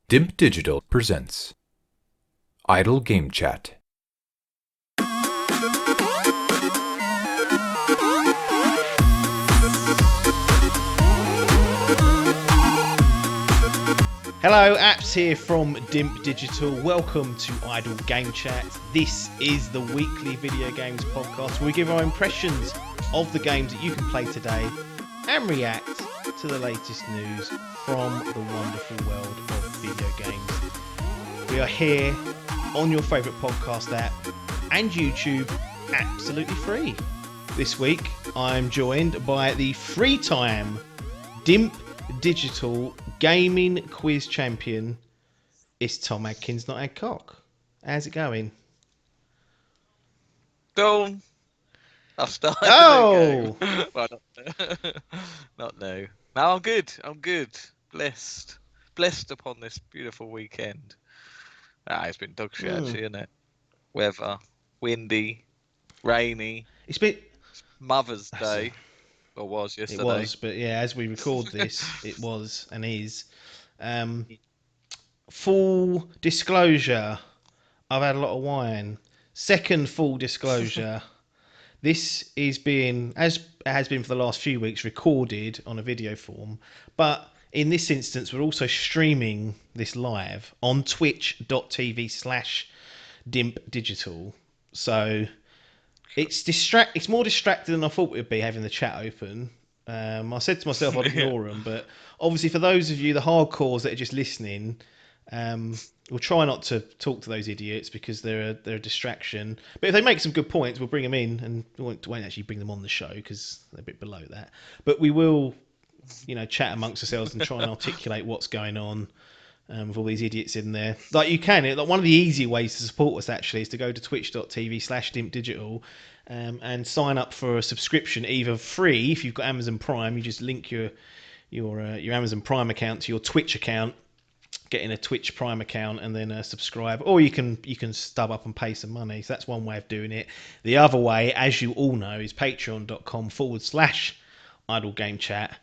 Dimp Digital Presents Idle Game Chat. Hello, Apps here from Dimp Digital. Welcome to Idle Game Chat. This is the weekly video games podcast where we give our impressions of the games that you can play today and react to the latest news from the wonderful world of video games. We are here on your favourite podcast app and YouTube, absolutely free. This week, I'm joined by the free-time Dimp Digital Gaming Quiz Champion. It's Tom Adkins, not Adcock. How's it going? Dawn. I've started Oh! a new game. Well, not new. No, I'm good. I'm good. Blessed. Blessed upon this beautiful weekend. It's been dog shit actually, isn't it? Weather, windy, rainy. It's been Mother's Day. Or was yesterday. It was, but yeah, as we record this, it was and is. Full disclosure, I've had a lot of wine. Second full disclosure, this is being, as it has been for the last few weeks, recorded on a video form. But in this instance, we're also streaming this live on twitch.tv/Dimp Digital. So it's more distracting than I thought it would be having the chat open. I said to myself I'd ignore them, but obviously for those of you, the hardcores that are just listening, we'll try not to talk to those idiots because they're a distraction. But if they make some good points, we'll bring them in, and we won't actually bring them on the show because they're a bit below that. But we will, chat amongst ourselves and try and articulate what's going on. With all these idiots in there, like you can. Like one of the easy ways to support us actually is to go to twitch.tv/Dimp Digital and sign up for a subscription, either free if you've got Amazon Prime. You just link your Amazon Prime account to your Twitch account, get in a Twitch Prime account, and then subscribe. Or you can stub up and pay some money. So that's one way of doing it. The other way, as you all know, is patreon.com/Idle Game Chat.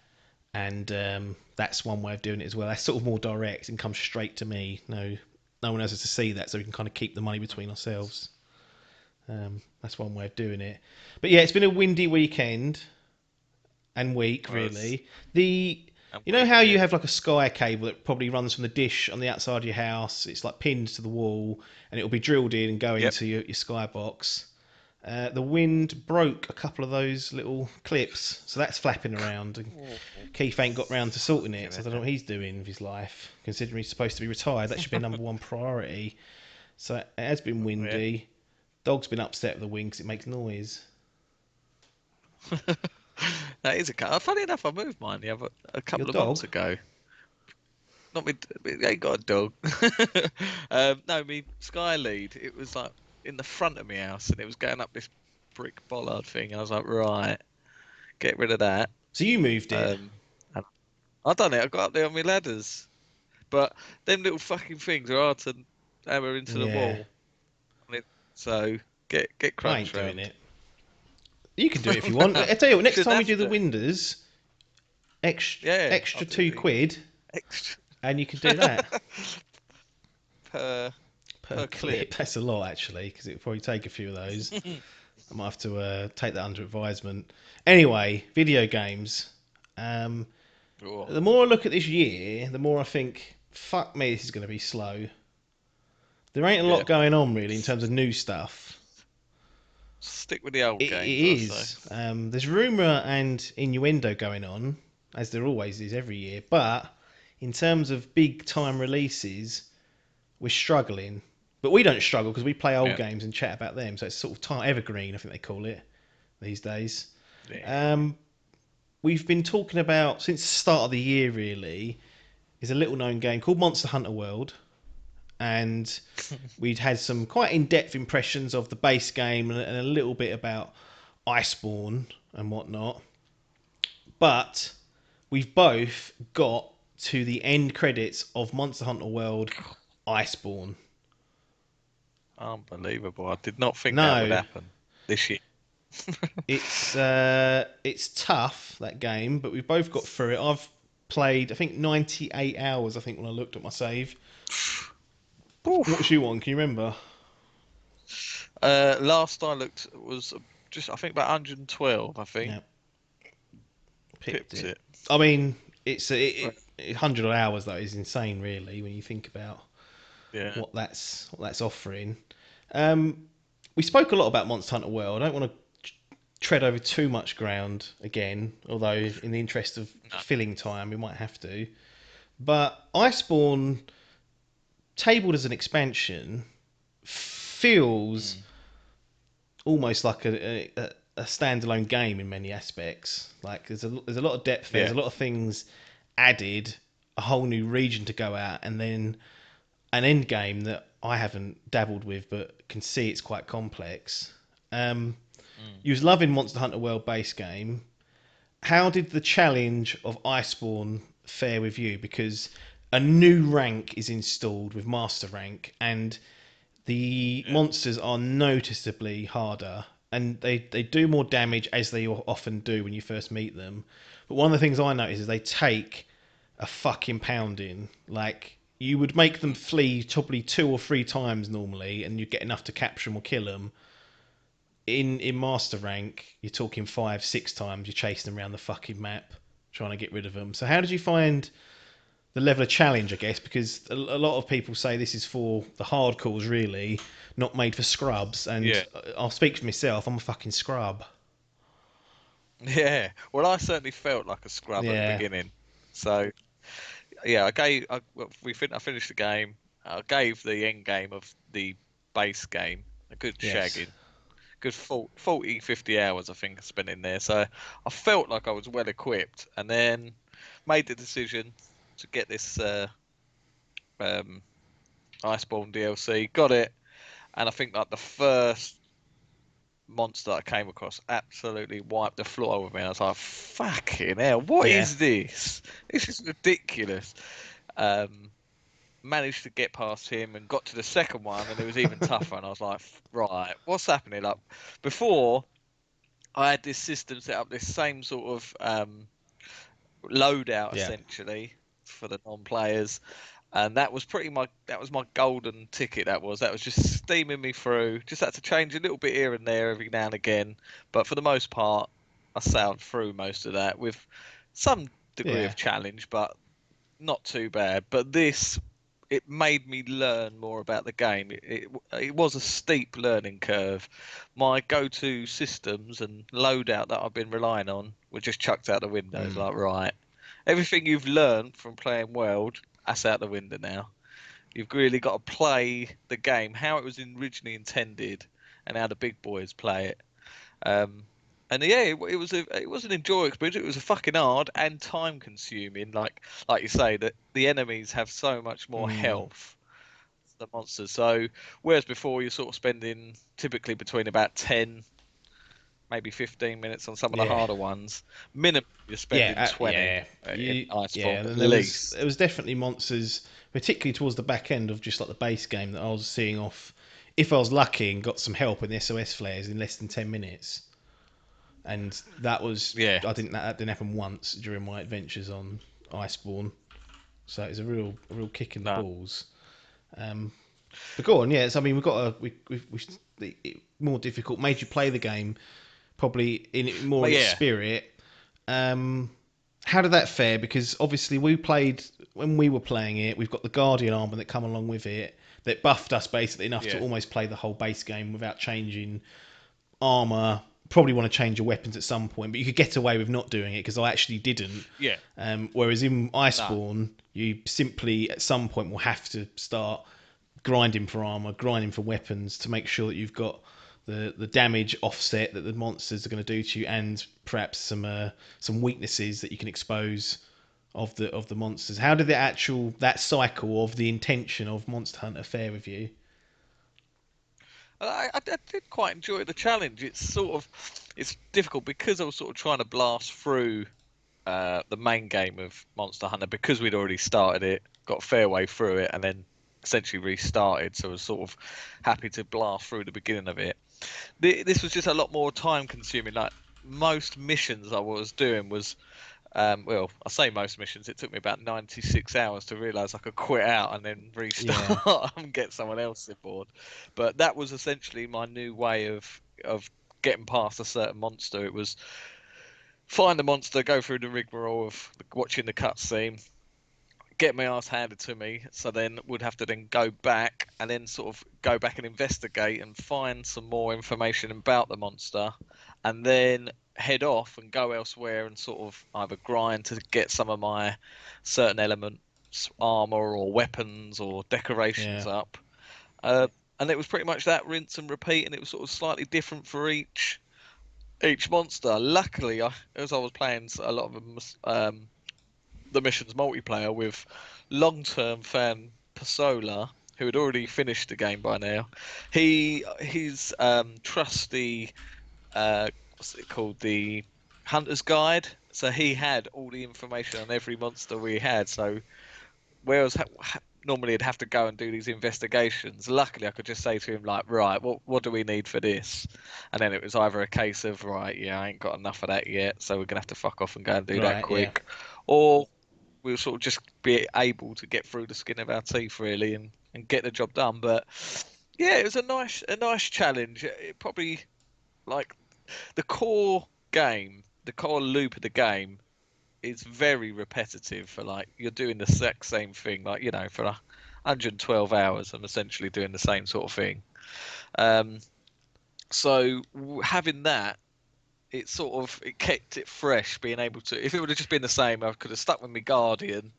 And that's one way of doing it as well. That's sort of more direct and comes straight to me. No one else has to see that, so we can kind of keep the money between ourselves. That's one way of doing it. But yeah, it's been a windy weekend and week, really. You know how you have like a Sky cable that probably runs from the dish on the outside of your house? It's like pinned to the wall, and it'll be drilled in and go into your Sky box. The wind broke a couple of those little clips, so that's flapping around. And Keith ain't got round to sorting it, so I don't know what he's doing with his life. Considering he's supposed to be retired, that should be number one priority. So it has been windy. Dog's been upset with the wind because it makes noise. That is a car. Funny enough, I moved mine a couple of months ago. Not me. I ain't got a dog. No, me Sky lead. It was like in the front of my house, and it was going up this brick bollard thing. And I was like, right, get rid of that. So you moved it? I done it. I got up there on my ladders, but them little fucking things are hard to hammer into the wall. So get crunch. I ain't doing it. You can do it if you want. I tell you what, next time you do the windows, extra £2, and you can do that per clip. That's a lot actually, because it'll probably take a few of those. I might have to take that under advisement. Anyway, video games. The more I look at this year, the more I think, fuck me, this is going to be slow. There ain't a lot going on really in terms of new stuff. Stick with the old games. It is. There's rumour and innuendo going on, as there always is every year. But in terms of big time releases, we're struggling. But we don't struggle because we play old games and chat about them. So it's sort of evergreen, I think they call it these days. Yeah. We've been talking about, since the start of the year really, is a little known game called Monster Hunter World. And we'd had some quite in-depth impressions of the base game and a little bit about Iceborne and whatnot. But we've both got to the end credits of Monster Hunter World Iceborne. Unbelievable. I did not think that would happen this year. It's tough, that game, but we've both got through it. played, I think, 98 hours, I think, when I looked at my save. What's Oof. you on? Can you remember? Last I looked was just, I think, about 112. I think Yeah, pipped pipped it. it. I mean, it's Right. 100 hours, though, is insane, really, when you think about Yeah. what that's offering. Um, we spoke a lot about Monster Hunter World. I don't want to tread over too much ground again, although in the interest of No. filling time, we might have to. But Iceborne, tabled as an expansion, feels Mm. almost like a standalone game in many aspects. Like there's a lot of depth there. There's Yeah. a lot of things added, a whole new region to go out, and then an end game that I haven't dabbled with, but can see it's quite complex. Mm. You was loving Monster Hunter World base game. How did the challenge of Iceborne fare with you? Because a new rank is installed with Master Rank, and the Yeah. monsters are noticeably harder, and they do more damage as they often do when you first meet them. But one of the things I noticed is they take a fucking pounding. Like you would make them Mm. flee probably 2 or 3 times normally, and you get enough to capture them or kill them. In master rank, you're talking 5, 6 times. You're chasing them around the fucking map, trying to get rid of them. So how did you find the level of challenge, I guess, because a lot of people say this is for the hardcores, really, not made for scrubs. And Yeah. I'll speak for myself. I'm a fucking scrub. Yeah. Well, I certainly felt like a scrub at the Yeah. beginning. So yeah, I finished the game. I gave the end game of the base game a good Yes. shagging. Good 40, 50 hours I think I spent in there. So I felt like I was well equipped, and then made the decision to get this um, Iceborne DLC. Got it, and I think like the first monster I came across absolutely wiped the floor with me. I was like, "Fucking hell, what Yeah. is this? This is ridiculous." Um, Managed to get past him and got to the second one, and it was even tougher. And I was like, "Right, what's happening?" Like before, I had this system set up, this same sort of loadout Yeah. essentially for the non-players, and that was my golden ticket. That was just steaming me through. Just had to change a little bit here and there every now and again, but for the most part, I sailed through most of that with some degree Yeah. of challenge, but not too bad. But this, it made me learn more about the game. It was a steep learning curve. My go-to systems and loadout that I've been relying on were just chucked out the window. It's Mm. like, right, everything you've learned from playing World, that's out the window now. You've really got to play the game how it was originally intended and how the big boys play it. Um, and yeah, it was an enjoyable experience. It was a fucking hard and time consuming. Like you say, that the enemies have so much more Mm. health than the monsters. So whereas before you're sort of spending typically between about 10, maybe 15 minutes on some of the Yeah. harder ones, minimum you're Yeah. spending 20 Yeah. in ice Yeah. form And at then least. there was definitely monsters, particularly towards the back end of just like the base game, that I was seeing off. If I was lucky and got some help with the SOS flares in less than 10 minutes, and that was Yeah, I didn't that didn't happen once during my adventures on Iceborne. So it was a real kick in the no, balls. Um, but go on, yes. I mean, we've got a more difficult. Made you play the game probably in more but in its yeah, spirit. Um, how did that fare? Because obviously we played when we were playing it. We've got the Guardian armor that come along with it that buffed us basically enough to yeah, almost play the whole base game without changing armor. Probably want to change your weapons at some point, but you could get away with not doing it because I actually didn't. yeah, Whereas in no, Iceborne, you simply at some point will have to start grinding for armor, grinding for weapons to make sure that you've got the damage offset that the monsters are going to do to you, and perhaps some weaknesses that you can expose of the monsters. How did that cycle of the intention of Monster Hunter fare with you? I did quite enjoy the challenge. It's difficult because I was sort of trying to blast through the main game of Monster Hunter because we'd already started it, got a fair way through it, and then essentially restarted. So I was sort of happy to blast through the beginning of it. This was just a lot more time consuming. Like most missions I was doing was Well, I say most missions. It took me about 96 hours to realise I could quit out and then restart and get someone else aboard. But that was essentially my new way of getting past a certain monster. It was find the monster, go through the rigmarole of watching the cutscene, get my ass handed to me, so then would have to then go back and then sort of go back and investigate and find some more information about the monster, and then head off and go elsewhere and sort of either grind to get some of my certain elements, armor or weapons or decorations up. And it was pretty much that rinse and repeat, and it was sort of slightly different for each monster. Luckily, as I was playing a lot of them, the missions multiplayer with long-term fan Pasola, who had already finished the game by now. His trusty what's it called, the Hunter's Guide. So he had all the information on every monster we had. So whereas normally I'd have to go and do these investigations, luckily I could just say to him like, right, what do we need for this? And then it was either a case of, right, yeah, I ain't got enough of that yet, so we're gonna have to fuck off and go and do that quick, or we'll sort of just be able to get through the skin of our teeth really and get the job done. But yeah, it was a nice challenge. It probably, like, the core game, the core loop of the game is very repetitive. For like, you're doing the exact same thing, like, for 112 hours I'm essentially doing the same sort of thing. So having that, it kept it fresh, being able to, if it would have just been the same, I could have stuck with my Guardian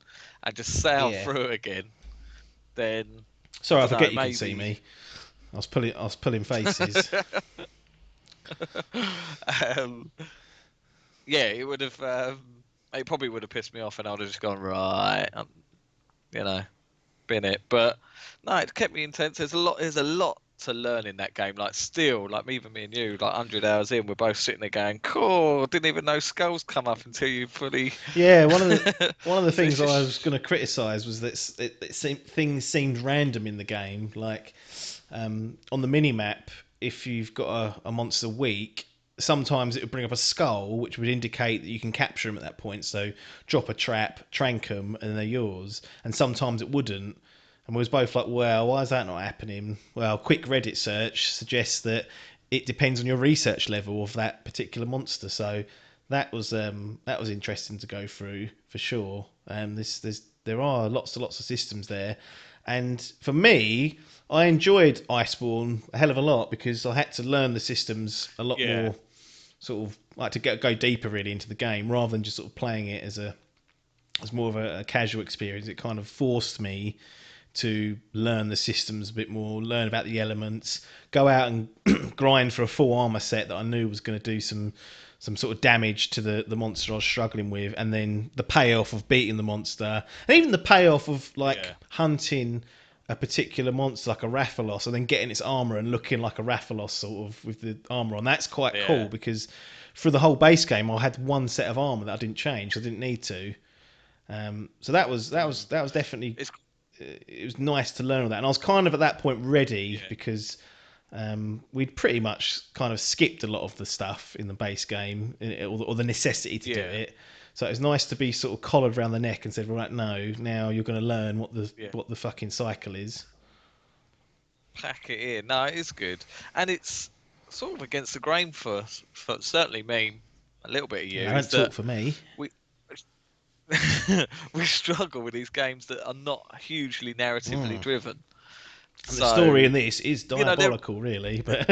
and just sailed through it again. Then sorry, I forget know, you can see me. I was pulling faces. Yeah, it would have. It probably would have pissed me off, and I'd have just gone right, been it. But no, it kept me intense. There's a lot to learn in that game. Like, still, like, even me and you, like 100 hours in, we're both sitting there going, "Cool, didn't even know skulls come up until you fully." Yeah, one of the things I was going to criticise was that things seemed random in the game. Like, on the mini map, if you've got a monster weak, sometimes it would bring up a skull, which would indicate that you can capture them at that point. So drop a trap, trank them, and they're yours. And sometimes it wouldn't. And we was both like, well, why is that not happening? Well, quick Reddit search suggests that it depends on your research level of that particular monster. So that was interesting to go through for sure. There are lots and lots of systems there, and for me, I enjoyed Iceborne a hell of a lot because I had to learn the systems a lot more, sort of like to go deeper really into the game rather than just sort of playing it as more of a casual experience. It kind of forced me to learn the systems a bit more, learn about the elements, go out and grind for a full armor set that I knew was going to do some sort of damage to the monster I was struggling with, and then the payoff of beating the monster, and even the payoff of hunting a particular monster like a Rathalos and then getting its armor and looking like a Rathalos sort of with the armor on. That's quite cool because through the whole base game I had one set of armor that I didn't change. I didn't need to. So that was definitely, it was nice to learn all that, and I was kind of at that point ready because we'd pretty much kind of skipped a lot of the stuff in the base game, or the necessity to do it. So it was nice to be sort of collared around the neck and said, right, no, now you're going to learn what the fucking cycle is. Pack it in. No, it is good, and it's sort of against the grain for certainly me, a little bit of you. Don't talk for me. We we struggle with these games that are not hugely narratively driven. And the story in this is diabolical, really. But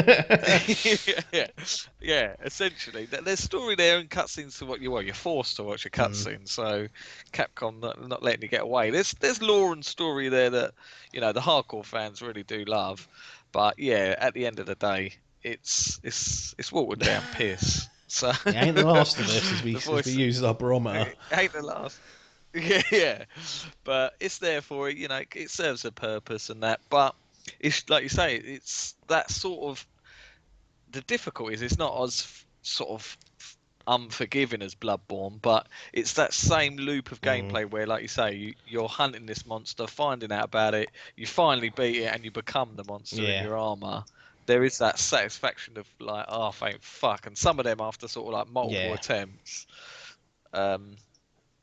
essentially, there's story there and cutscenes to what you're forced to watch a cutscene. So Capcom not letting you get away. There's lore and story there that the hardcore fans really do love. But yeah, at the end of the day, it's watered down piss. So it ain't The Last of Us as we use our barometer. It ain't the last. Yeah, but it's there for it. It serves a purpose and that. But it's like you say, it's that sort of, the difficulty is it's not as sort of unforgiving as Bloodborne, but it's that same loop of gameplay where, like you say, you're hunting this monster, finding out about it, you finally beat it, and you become the monster in your armor. There is that satisfaction of like, oh, thank fuck, and some of them after sort of like multiple attempts.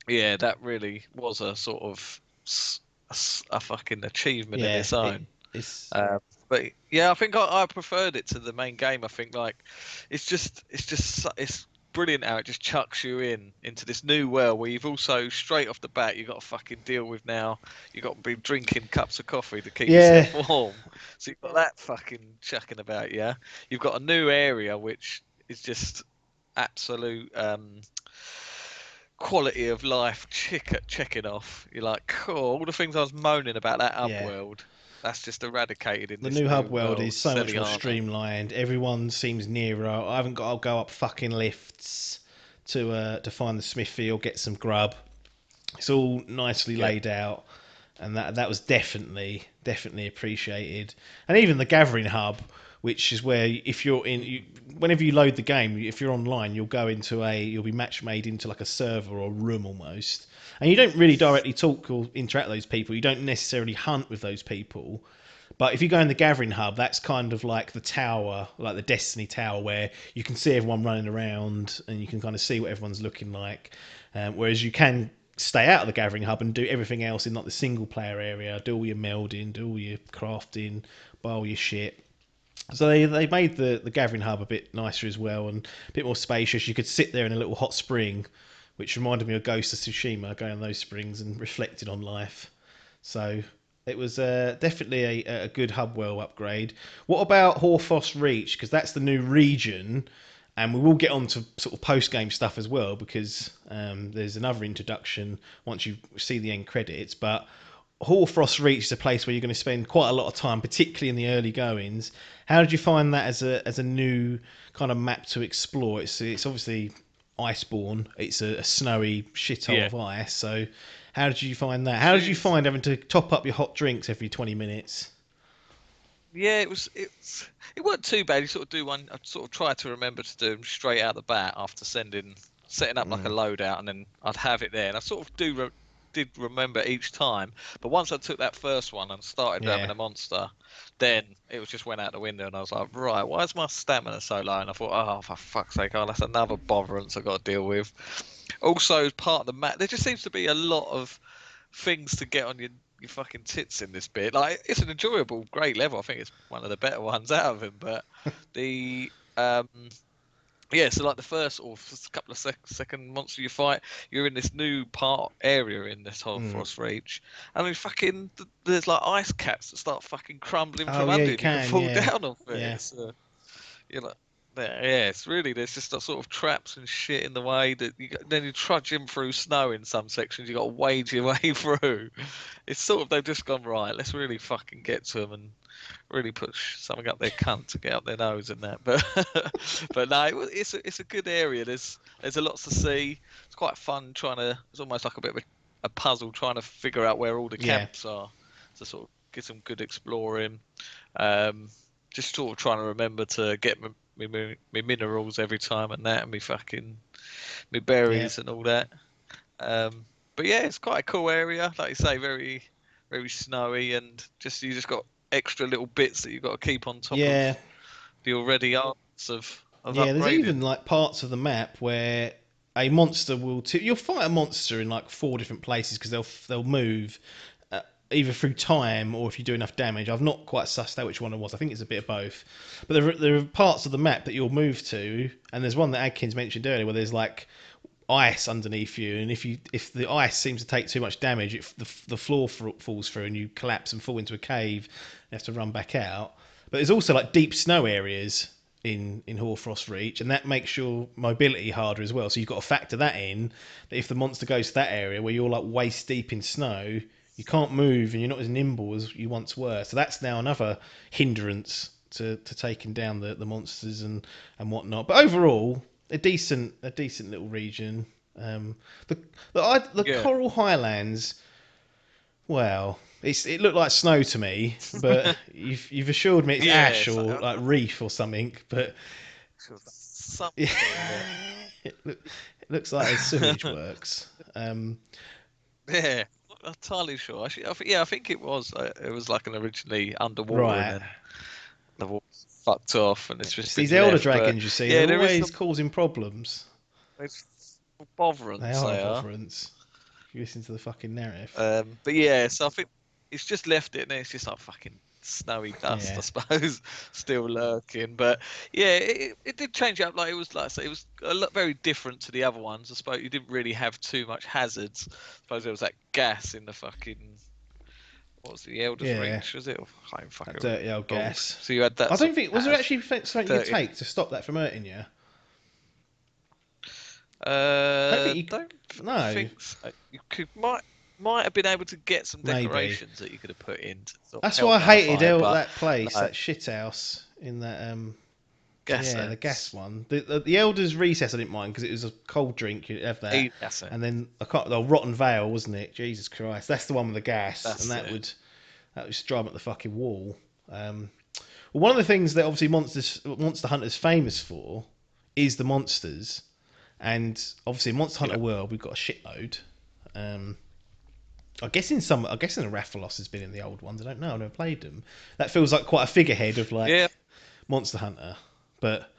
yeah, that really was a sort of a fucking achievement in Yeah, its own. it's But yeah, I think I preferred it to the main game. I think like it's brilliant how it just chucks you into this new world where you've also straight off the bat you've got to fucking deal with now. You've got to be drinking cups of coffee to keep yeah, yourself warm. So you've got that fucking chucking about, yeah. You've got a new area which is just absolute quality of life checking off. You're like, cool. All the things I was moaning about that hub yeah. world, that's just eradicated in The this new hub new world world, is so much more Celiana. streamlined. Everyone seems nearer. I haven't got to go up fucking lifts to find the smithy or get some grub. It's all nicely Yeah, laid out, and that was definitely appreciated. And even the gathering hub, which is where if you're whenever you load the game, if you're online, you'll be match made into like a server or room almost, and you don't really directly talk or interact with those people. You don't necessarily hunt with those people. But if you go in the gathering hub, that's kind of like the tower, like the Destiny tower, where you can see everyone running around and you can kind of see what everyone's looking like. Whereas you can stay out of the gathering hub and do everything else in like the single player area, do all your melding, do all your crafting, buy all your shit. So they made the gathering hub a bit nicer as well and a bit more spacious. You could sit there in a little hot spring, which reminded me of Ghost of Tsushima, going in those springs and reflecting on life. So it was definitely a good Hubwell upgrade. What about Horfrost Reach? Because that's the new region, and we will get on to sort of post game stuff as well because there's another introduction once you see the end credits. But Horfrost Reach is a place where you're going to spend quite a lot of time, particularly in the early goings. How did you find that as a new kind of map to explore? It's obviously Iceborne. It's a snowy shithole yeah. of ice. So how did you find that? How did you Jeez. find having to top up your hot drinks every 20 minutes? Yeah, it wasn't too bad. You sort of do one. I sort of try to remember to do them straight out the bat after setting up like a Mm, loadout, and then I'd have it there. And I sort of did remember each time. But once I took that first one and started yeah, grabbing a monster, then it was just went out the window, and I was like, right, why is my stamina so low? And I thought, oh, for fuck's sake, oh, that's another botherance I got to deal with. Also, as part of the map, there just seems to be a lot of things to get on your fucking tits in this bit. Like it's an enjoyable, great level. I think it's one of the better ones out of him. But the yeah, so like the first or couple of second monster you fight, you're in this new part area in this whole mm. Frost Reach. I mean, fucking, there's like ice caps that start fucking crumbling Oh from yeah, under you you, and you can can. fall Yeah, down off it. yeah, It's you're like, yeah, it's really there's just a sort of traps and shit in the way that then you're trudging through snow in some sections. You got to wade your way through. It's sort of they've just gone right. Let's really fucking get to them and really push something up their cunt to get up their nose and that. But but no, it's a good area. There's a lot to see. It's quite fun trying to. It's almost like a bit of a puzzle trying to figure out where all the yeah, camps are to sort of get some good exploring. Um, just sort of trying to remember to get me minerals every time and that, and me fucking me yeah, berries and all that. But yeah, it's quite a cool area. Like you say, very very snowy, and just you just got extra little bits that you've got to keep on top yeah. of the already arts of Yeah, there's even upgrading. like parts of the map where a monster will. You'll fight a monster in like four different places because they'll move uh, either through time or if you do enough damage. I've not quite sussed out which one it was. I think it's a bit of both. But there are parts of the map that you'll move to, and there's one that Adkins mentioned earlier where there's like ice underneath you, and if the ice seems to take too much damage, the floor falls through and you collapse and fall into a cave. You have to run back out. But there's also like deep snow areas in Hoarfrost Reach, and that makes your mobility harder as well. So you've got to factor that in. That if the monster goes to that area where you're like waist deep in snow, you can't move and you're not as nimble as you once were. So that's now another hindrance to taking down the monsters and whatnot. But overall, a decent little region. Um, the the Yeah, Coral Highlands. Well, it looked like snow to me, but you've assured me it's yeah. ash or like reef or something. But Something yeah, to do with it. it looks like there's sewage works. Yeah, not entirely sure. Actually, yeah, I think it was. It was like an originally underwater, and Right. then the water fucked off, and it's It's just been these elder left. But dragons you see. yeah, They're there is always some causing problems. there's They botherance are they are. botherants. If you listen to the fucking narrative. But yeah, so I think it's just left it, and it's just like fucking snowy dust, Yeah. I suppose, still lurking. But yeah, it did change up. Like it was, like I say, it was a lot very different to the other ones. I suppose you didn't really have too much hazards. I suppose there was that gas in the fucking. What was the Elder's Yeah. Reach? Was it? I can't fucking That dirty old recall. gas. So you had that. I sort don't think... of Was there gas, actually something you could dirty. take to stop that from hurting you? Don't No. think so. You might have been able to get some Maybe. decorations that you could have put in to sort of That's help why I hated nullify it, but that place, no, that shit house in that... gas Yeah, the gas sense. one. The Elder's Recess I didn't mind because it was a cold drink. You'd have that. Gas sense. And then the Rotten Vale, wasn't it? Jesus Christ, that's the one with the gas, That's and that it. would just drive 'em up the fucking wall. Well, one of the things that obviously Monster Hunter's famous for is the monsters, and obviously in Monster Hunter Yep. World we've got a shitload. I guess in the Rathalos has been in the old ones. I don't know. I've never played them. That feels like quite a figurehead of like Yeah, Monster Hunter, but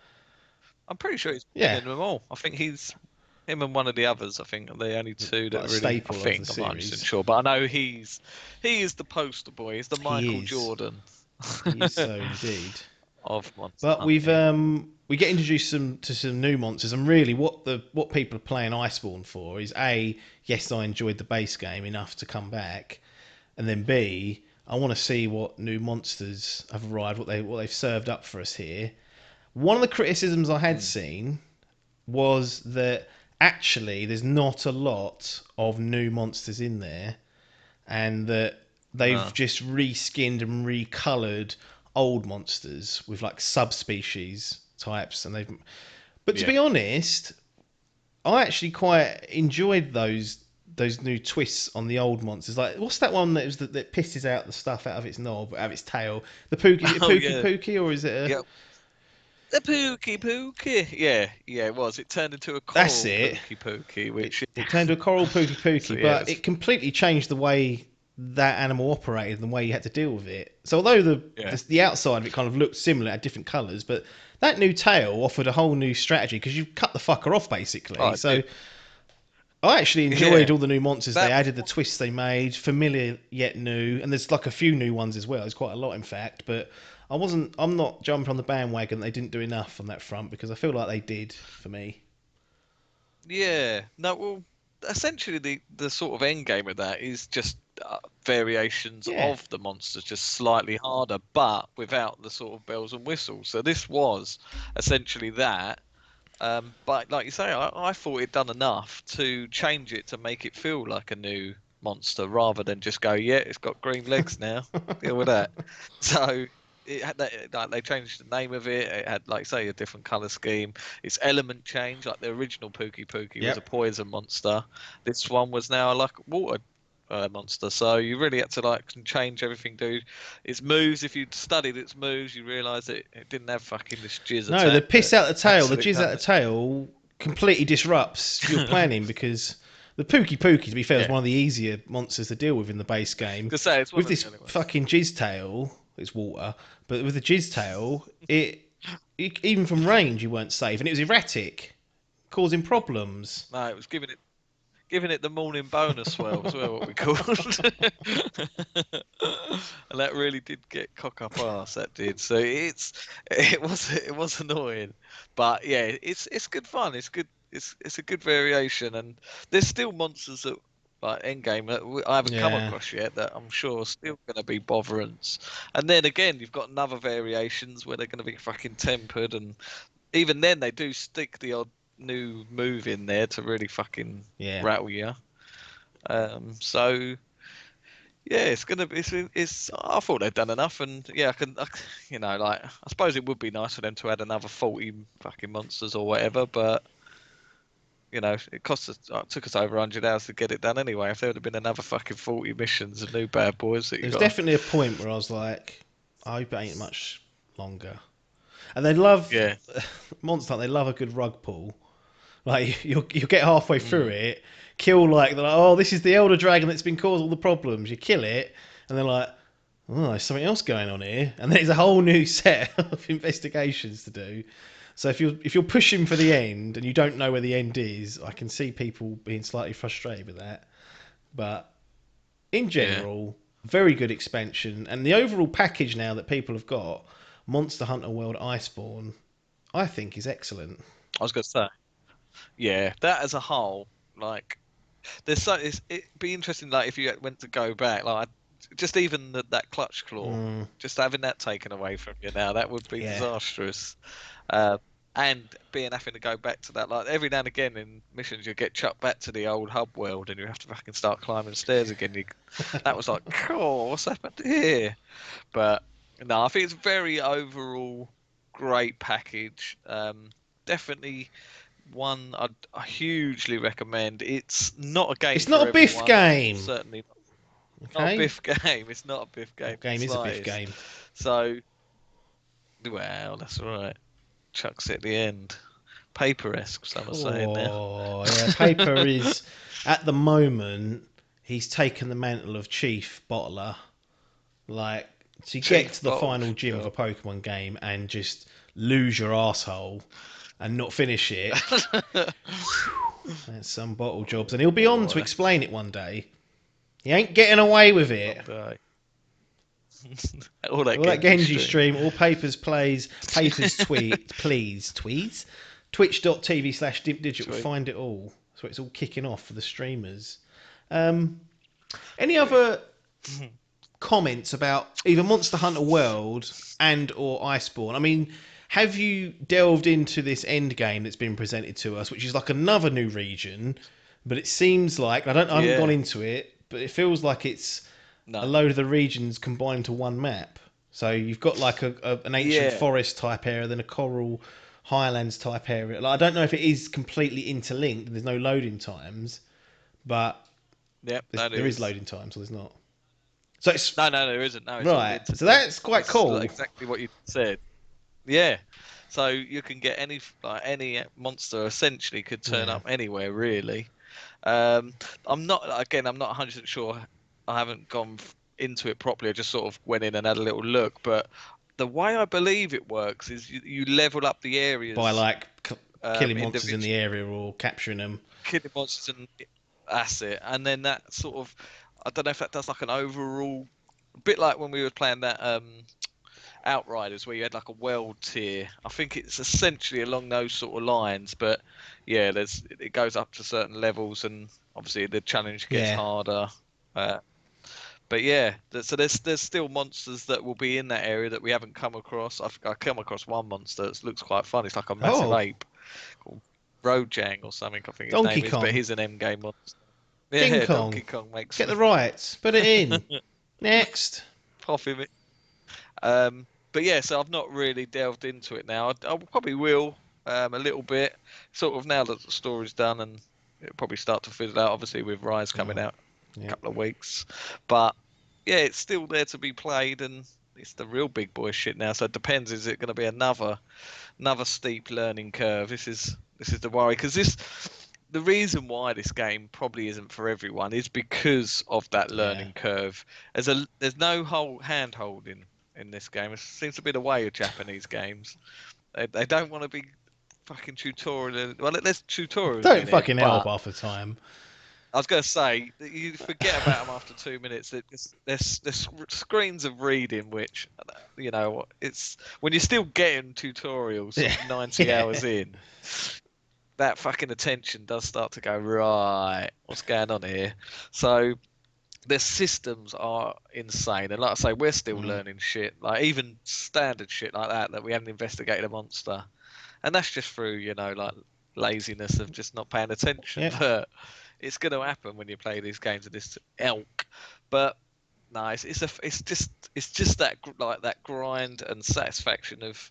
I'm pretty sure he's been yeah, in them all. I think him and one of the others. I think are the only two that like a really. staple I of think the I'm not 100% series. sure, but I know he is the poster boy. He's the He Michael is. Jordan He is so indeed. of Monster But Hunting. we get introduced to some new monsters, and really what people are playing Iceborne for is A, yes, I enjoyed the base game enough to come back, and then B, I want to see what new monsters have arrived, what they've served up for us here. One of the criticisms I had seen was that actually there's not a lot of new monsters in there, and that they've No. just reskinned and recolored old monsters with like subspecies types, and they've. But to Yeah. be honest, I actually quite enjoyed those new twists on the old monsters. Like, what's that one that pisses out the stuff out of its knob, out of its tail? The Pookie, is it Oh Pookie yeah. Pookie, or is it a? Yep. The Pookie. Yeah, it was. It turned into a That's coral it. Pookie, which It turned to a coral Pookie so Pookie, yeah, but it completely changed the way that animal operated and the way you had to deal with it. So although the outside of it kind of looked similar, had different colours, but that new tail offered a whole new strategy because you cut the fucker off basically. Oh, So dude. I actually enjoyed Yeah. all the new monsters they That added, the twists they made, familiar yet new, and there's like a few new ones as well. There's quite a lot in fact, but I'm not jumping on the bandwagon. They didn't do enough on that front because I feel like they did for me. Yeah. No, well, essentially the sort of end game of that is just variations Yeah. of the monsters, just slightly harder, but without the sort of bells and whistles. So this was essentially that. But like you say, I thought it'd done enough to change it to make it feel like a new monster rather than just go, yeah, it's got green legs now. Deal with that. So it had that, like they changed the name of it. It had, like say, a different color scheme. Its element change, like the original Pookie was a Yep. poison monster. This one was now like a water monster. So you really had to like change everything, dude. Its moves, if you'd studied its moves, you realise it didn't have fucking this jizz No, the attack piss that out the tail, the absolutely jizz out the tail completely disrupts your planning because the Pookie, to be fair, is Yeah. one of the easier monsters to deal with in the base game. To say it's one With of this the only ones. fucking jizz tail, it's water, but with the jizz tail, even from range you weren't safe, and it was erratic, causing problems. No, it was giving it the morning bonus swell as well, what we called. And that really did get cock up arse. That did. So it was annoying, but yeah, it's good fun. It's good. It's a good variation, and there's still monsters that like Endgame that I haven't come Yeah. across yet that I'm sure are still going to be botherants. And then again, you've got another variations where they're going to be fucking tempered, and even then they do stick the odd new move in there to really fucking Yeah. rattle you. So yeah, it's gonna be. It's. I thought they'd done enough, and yeah, like, I suppose it would be nice for them to add another 40 fucking monsters or whatever, but it cost us. It took us over 100 hours to get it done anyway. If there would have been another fucking 40 missions of new bad boys that There you was got. definitely a point where I was like, I hope it ain't much longer. And they love Yeah. Monster Hunter, they love a good rug pull. Like you'll get halfway through it, kill like they're like, oh, this is the elder dragon that's been causing all the problems. You kill it, and they're like, oh, there's something else going on here, and there's a whole new set of investigations to do. So if you're pushing for the end and you don't know where the end is, I can see people being slightly frustrated with that. But in Yeah. general, very good expansion, and the overall package now that people have got, Monster Hunter World Iceborne, I think is excellent. I was going to say, yeah, that as a whole, like, it'd be interesting, like, if you went to go back, like, just even that clutch claw, just having that taken away from you now, that would be Yeah. disastrous. And having to go back to that, like every now and again in missions, you get chucked back to the old hub world, and you have to fucking start climbing stairs again. That was like, cool, what's happened here? But no, I think it's very overall great package. Definitely one I hugely recommend. It's not a game It's not for a Biff everyone. game. Certainly not a Okay. Biff game. It's not a Biff game. What game The is a Biff slightest. game? So, well, that's all right. Chucks it at the end. Paper-esque, some are saying now. Oh, yeah. Paper is, at the moment, he's taken the mantle of chief bottler. Like, to get Chief to the bottle final gym of a job. Pokemon game and just lose your asshole and not finish it, that's some bottle jobs. And he'll be on to Boy, explain it one day. He ain't getting away with it. someday. All that Genji stream, all Papers tweet, please, tweets, twitch.tv/Dimp Digital, Tweet. find it all. So it's all kicking off for the streamers. Any other comments about either Monster Hunter World and or Iceborne? I mean, have you delved into this end game that's been presented to us, which is like another new region, but it seems like I haven't gone Yeah. into it, but it feels like it's a No. load of the regions combined to one map. So you've got like an ancient Yeah. forest type area, then a coral highlands type area. Like, I don't know if it is completely interlinked. There's no loading times, but Yep, that there is is. loading times, so there's not. So it's No, there isn't. No, it's all right. So that's interlinked. quite It's cool. exactly what you said. Yeah. So you can get any monster essentially could turn Yeah. up anywhere really. I'm not 100% sure. I haven't gone into it properly. I just sort of went in and had a little look. But the way I believe it works is you level up the By areas like killing monsters in the individually, area or capturing them. killing monsters and that's it. And then that sort of, I don't know if that does like an overall, a bit like when we were playing that Outriders where you had like a world tier. I think it's essentially along those sort of lines, but yeah, it goes up to certain levels, and obviously the challenge gets Yeah. harder. But yeah, so there's still monsters that will be in that area that we haven't come across. I come across one monster that looks quite fun. It's like a massive Oh, ape called Rojang or something. I think his Donkey name is, but Kong. he's an M game monster. King Yeah, Kong. Donkey Kong makes Get the rights. Put it in. Next. pop him. But yeah, so I've not really delved into it now. I probably will a little bit, sort of now that the story's done, and it'll probably start to fizzle out. Obviously, with Rise coming out in a Yeah. couple of weeks, but yeah, it's still there to be played, and it's the real big boy shit now. So it depends. Is it going to be another steep learning curve? This is the worry, because the reason why this game probably isn't for everyone is because of that learning curve. There's no whole hand holding in this game. It seems to be the way of Japanese games. They don't want to be fucking tutorial. Well, there's tutorials Don't in it, fucking help but half the time. I was going to say you forget about them after 2 minutes. There's screens of reading, which it's when you're still getting tutorials sort of 90 hours in. That fucking attention does start to go, right, what's going on here? So the systems are insane, and like I say, we're still learning shit, like even standard shit like that we haven't investigated a monster, and that's just through like laziness of just not paying attention. Yeah. But it's going to happen when you play these games of this ilk. But no, it's just that like that grind and satisfaction of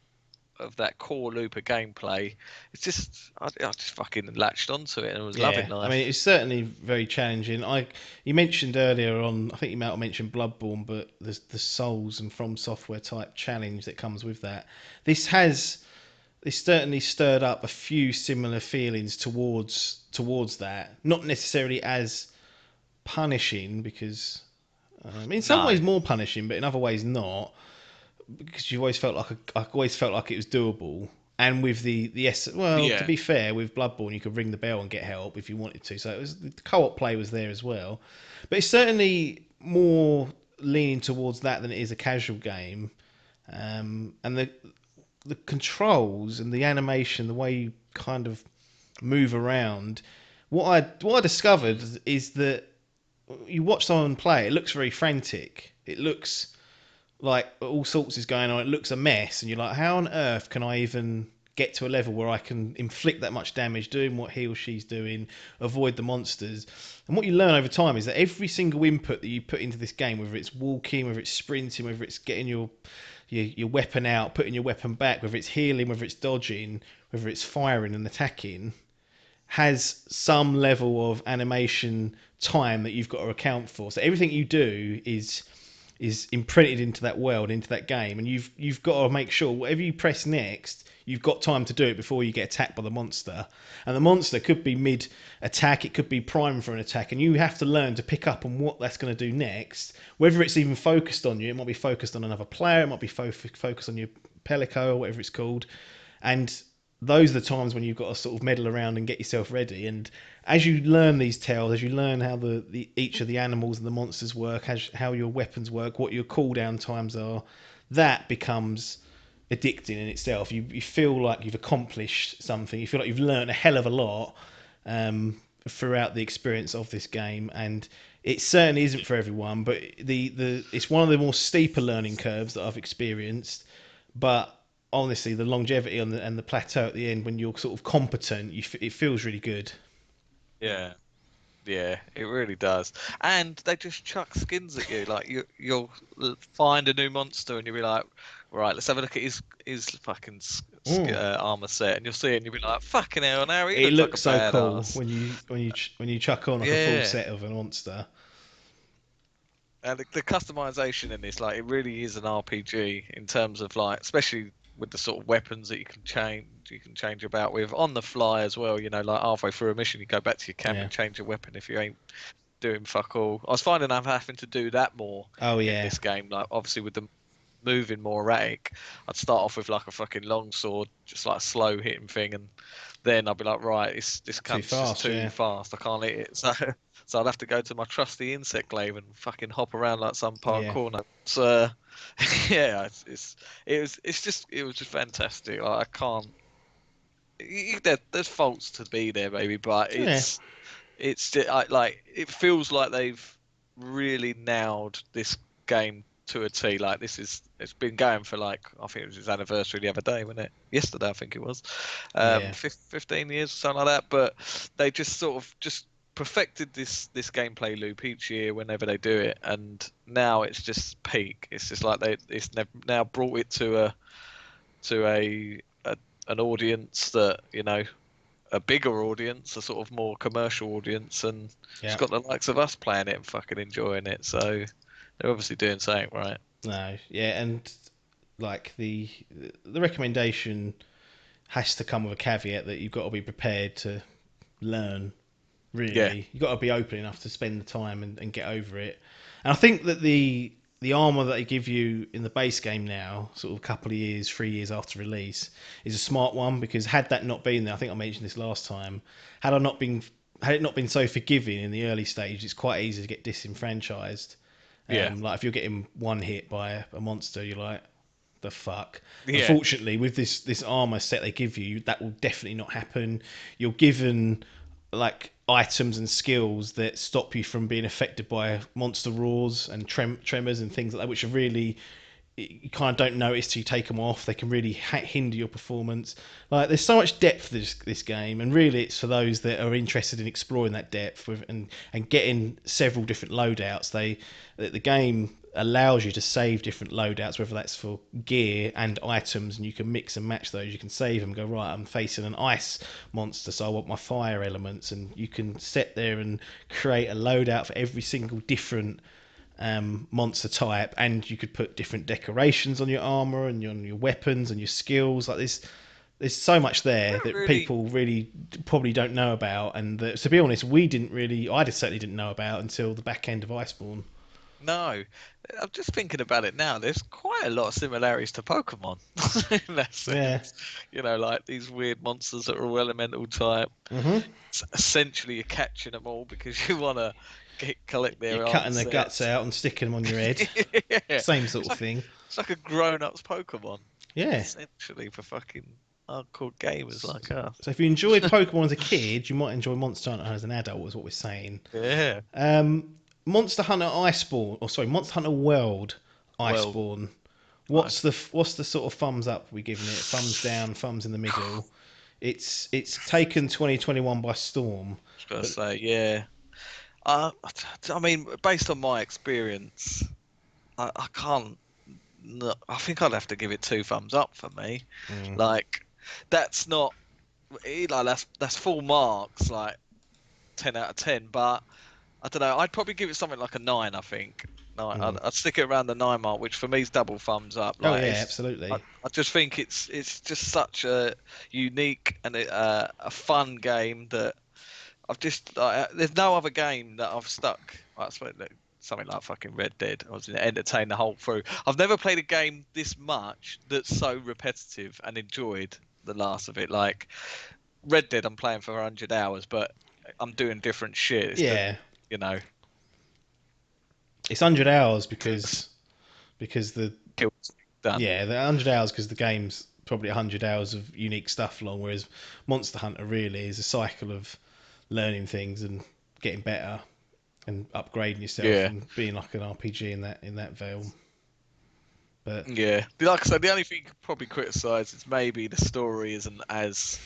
that core loop of gameplay. It's just I just fucking latched onto it and was loving life. I mean, it's certainly very challenging. You mentioned earlier on, I think you might have mentioned Bloodborne, but there's the Souls and From Software type challenge that comes with that. This certainly stirred up a few similar feelings towards that. Not necessarily as punishing, because in some ways more punishing, but in other ways not, because I always felt like it was doable. and with well, to Yeah. be fair, with Bloodborne you could ring the bell and get help if you wanted to. So the co-op play was there as well, but it's certainly more leaning towards that than it is a casual game. And the controls and the animation, the way you kind of move around. What I discovered is that you watch someone play, it looks very frantic. It looks like all sorts is going on. It looks a mess, and you're like, how on earth can I even get to a level where I can inflict that much damage, doing what he or she's doing, avoid the monsters? And what you learn over time is that every single input that you put into this game, whether it's walking, whether it's sprinting, whether it's getting your weapon out, putting your weapon back, whether it's healing, whether it's dodging, whether it's firing and attacking, has some level of animation time that you've got to account for. So everything you do is imprinted into that world, into that game, and you've got to make sure whatever you press next, you've got time to do it before you get attacked by the monster. And the monster could be mid attack, it could be prime for an attack, and you have to learn to pick up on what that's going to do next. Whether it's even focused on you, it might be focused on another player, it might be focused on your Pelico or whatever it's called, and those are the times when you've got to sort of meddle around and get yourself ready. And as you learn these tells, as you learn how each of the animals and the monsters work, how your weapons work, what your cooldown times are, that becomes addicting in itself. You feel like you've accomplished something. You feel like you've learned a hell of a lot throughout the experience of this game. And it certainly isn't for everyone, but it's one of the more steeper learning curves that I've experienced. But honestly, the longevity and the plateau at the end, when you're sort of competent, it feels really good. Yeah. Yeah, it really does. And they just chuck skins at you. Like you'll find a new monster and you'll be like, right, let's have a look at his fucking armor set, and you'll see it and you'll be like, fucking hell, now he It looks like a looks so cool badass. when you chuck on like a full Yeah. set of a monster. And the customization in this, like, it really is an RPG in terms of, like, especially with the sort of weapons that you can change about with on the fly as well. You know, like halfway through a mission, you go back to your camp Yeah. and change your weapon if you ain't doing fuck all. I was finding I'm having to do that more Oh in yeah. this game. Like, obviously with the moving more erratic, I'd start off with like a fucking long sword, just like a slow hitting thing, and then I'd be like, right, this Too cunt's just fast, too yeah. fast. I can't hit it. So I'd have to go to my trusty insect glaive and fucking hop around like some Yeah. parkour nut. So yeah, it was just fantastic. Like, I can't. There's faults to be there, maybe, but Yeah. like it feels like they've really nailed this game to a T. Like, it's been going for, like, I think it was its anniversary the other day, wasn't it? Yesterday, I think it was. Yeah. 15 years or something like that. But they just sort of just perfected this gameplay loop each year whenever they do it, and now it's just peak. It's just like now brought it to an audience that, you know, a bigger audience, a sort of more commercial audience, and it's Yeah. got the likes of us playing it and fucking enjoying it. So they're obviously doing something right. No. Yeah. And like the recommendation has to come with a caveat that you've got to be prepared to learn. Yeah, Really, you've got to be open enough to spend the time and get over it. And I think that the armor that they give you in the base game now, sort of a couple of years, 3 years after release, is a smart one, because had that not been there, I think I mentioned this last time, had I not been had it not been so forgiving in the early stage, it's quite easy to get disenfranchised. yeah, Like if you're getting one hit by a monster, you're like, the fuck. yeah. Unfortunately, with this armor set they give you, that will definitely not happen. You're given like items and skills that stop you from being affected by monster roars and tremors and things like that, which are really, you kind of don't notice till you take them off. They can really hinder your performance. Like, there's so much depth to this game, and really it's for those that are interested in exploring that depth and getting several different loadouts. The game allows you to save different loadouts, whether that's for gear and items, and you can mix and match those. You can save them, go, right, I'm facing an ice monster, so I want my fire elements, and you can sit there and create a loadout for every single different monster type, and you could put different decorations on your armor and on your weapons and your skills. Like, there's so much there that Really, people really probably don't know about, and that, to be honest, we didn't really. I just certainly didn't know about until the back end of Iceborne. No, I'm just thinking about it now. There's quite a lot of similarities to Pokemon in that Yeah. sense. Like these weird monsters that are all elemental type. Essentially, you're catching them all because you want to collect You're their cutting their guts answers. out and sticking them on your head. Yeah, Same sort it's of like thing. a grown-ups Pokemon, Yeah. essentially for fucking hardcore gamers like us. So if you enjoyed Pokemon as a kid, you might enjoy Monster Hunter as an adult, is what we're saying. Yeah. Monster Hunter Iceborne, or sorry, Monster Hunter World Well, Iceborne. nice. What's the sort of thumbs up we're giving it? Thumbs down, thumbs in the middle. It's taken 2021 by storm. I was gonna But say, yeah. Uh, I mean, based on my experience, I can't. No, I think I'd have to give it 2 thumbs up for me. Like, that's not like that's full marks, like 10 out of 10. But I don't know. I'd probably give it something like a 9. I think. No, I'd stick it around the 9 mark, which for me is double thumbs up. oh Like, yeah, it's. I, absolutely. I just think it's just such a unique and a fun game that I've just there's no other game that I've stuck. I suppose something like fucking Red Dead. I was entertained the whole through. I've never played a game this much that's so repetitive and enjoyed the last of it. Like Red Dead, I'm playing for 100 hours, but I'm doing different shit. It's Yeah, you know, it's 100 hours kills because the done. yeah the 100 hours because the game's probably 100 hours of unique stuff long, whereas Monster Hunter really is a cycle of learning things and getting better and upgrading yourself Yeah, and being like an RPG in that veil. But yeah. Like I said, the only thing you could probably criticise is maybe the story isn't as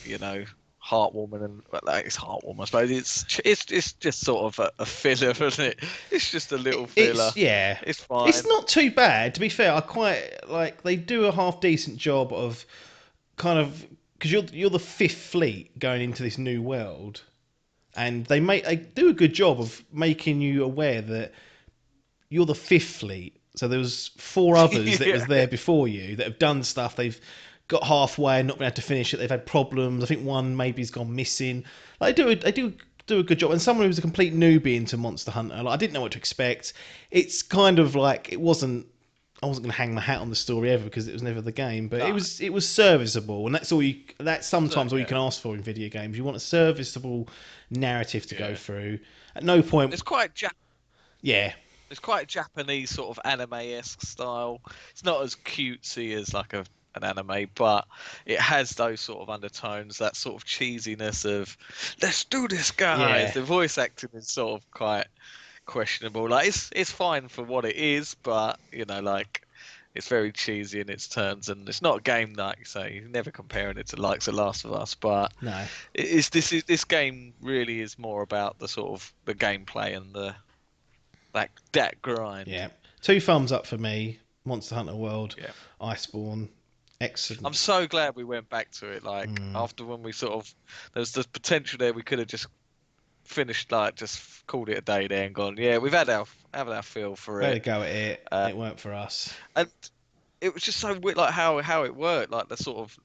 heartwarming and well, like, it's heartwarming. I suppose it's just sort of a filler, isn't it? It's just a little filler. it's yeah, It's it's fine. not too bad to be fair. I quite like they do a half decent job of kind of because you're the fifth fleet going into this new world, and they do a good job of making you aware that you're the fifth fleet. So there was four others that Yeah. was there before you that have done stuff. They've got halfway and not been able to finish it. They've had problems. I think one maybe's gone missing. Like, they do a good job. And someone who's a complete newbie into Monster Hunter, like, I didn't know what to expect. It's kind of like it wasn't. I wasn't going to hang my hat on the story ever because it was never the game, but No. it was serviceable, and that's all you. That's sometimes all you Yeah. can ask for in video games. You want a serviceable narrative to go Yeah. through. At no point, It's quite yeah, it's quite Japanese sort of anime-esque style. It's not as cutesy as like an anime, but it has those sort of undertones, that sort of cheesiness of "Let's do this, guys." yeah. The voice acting is sort of quite questionable. Like it's fine for what it is, but like it's very cheesy in its turns, and it's not a game like you say. You're never comparing it to likes of Last of Us, but No. this game really is more about the sort of the gameplay and the that grind. Yeah. 2 thumbs up for me. Monster Hunter World, Yeah. Iceborne. Excellent. I'm so glad we went back to it. Like Mm. after when we sort of, there's the potential there we could have just finished, like just called it a day there and gone, yeah, we've had our feel for Better it. go at it. Uh, It weren't for us. and it was just so weird, like how it worked, like the sort of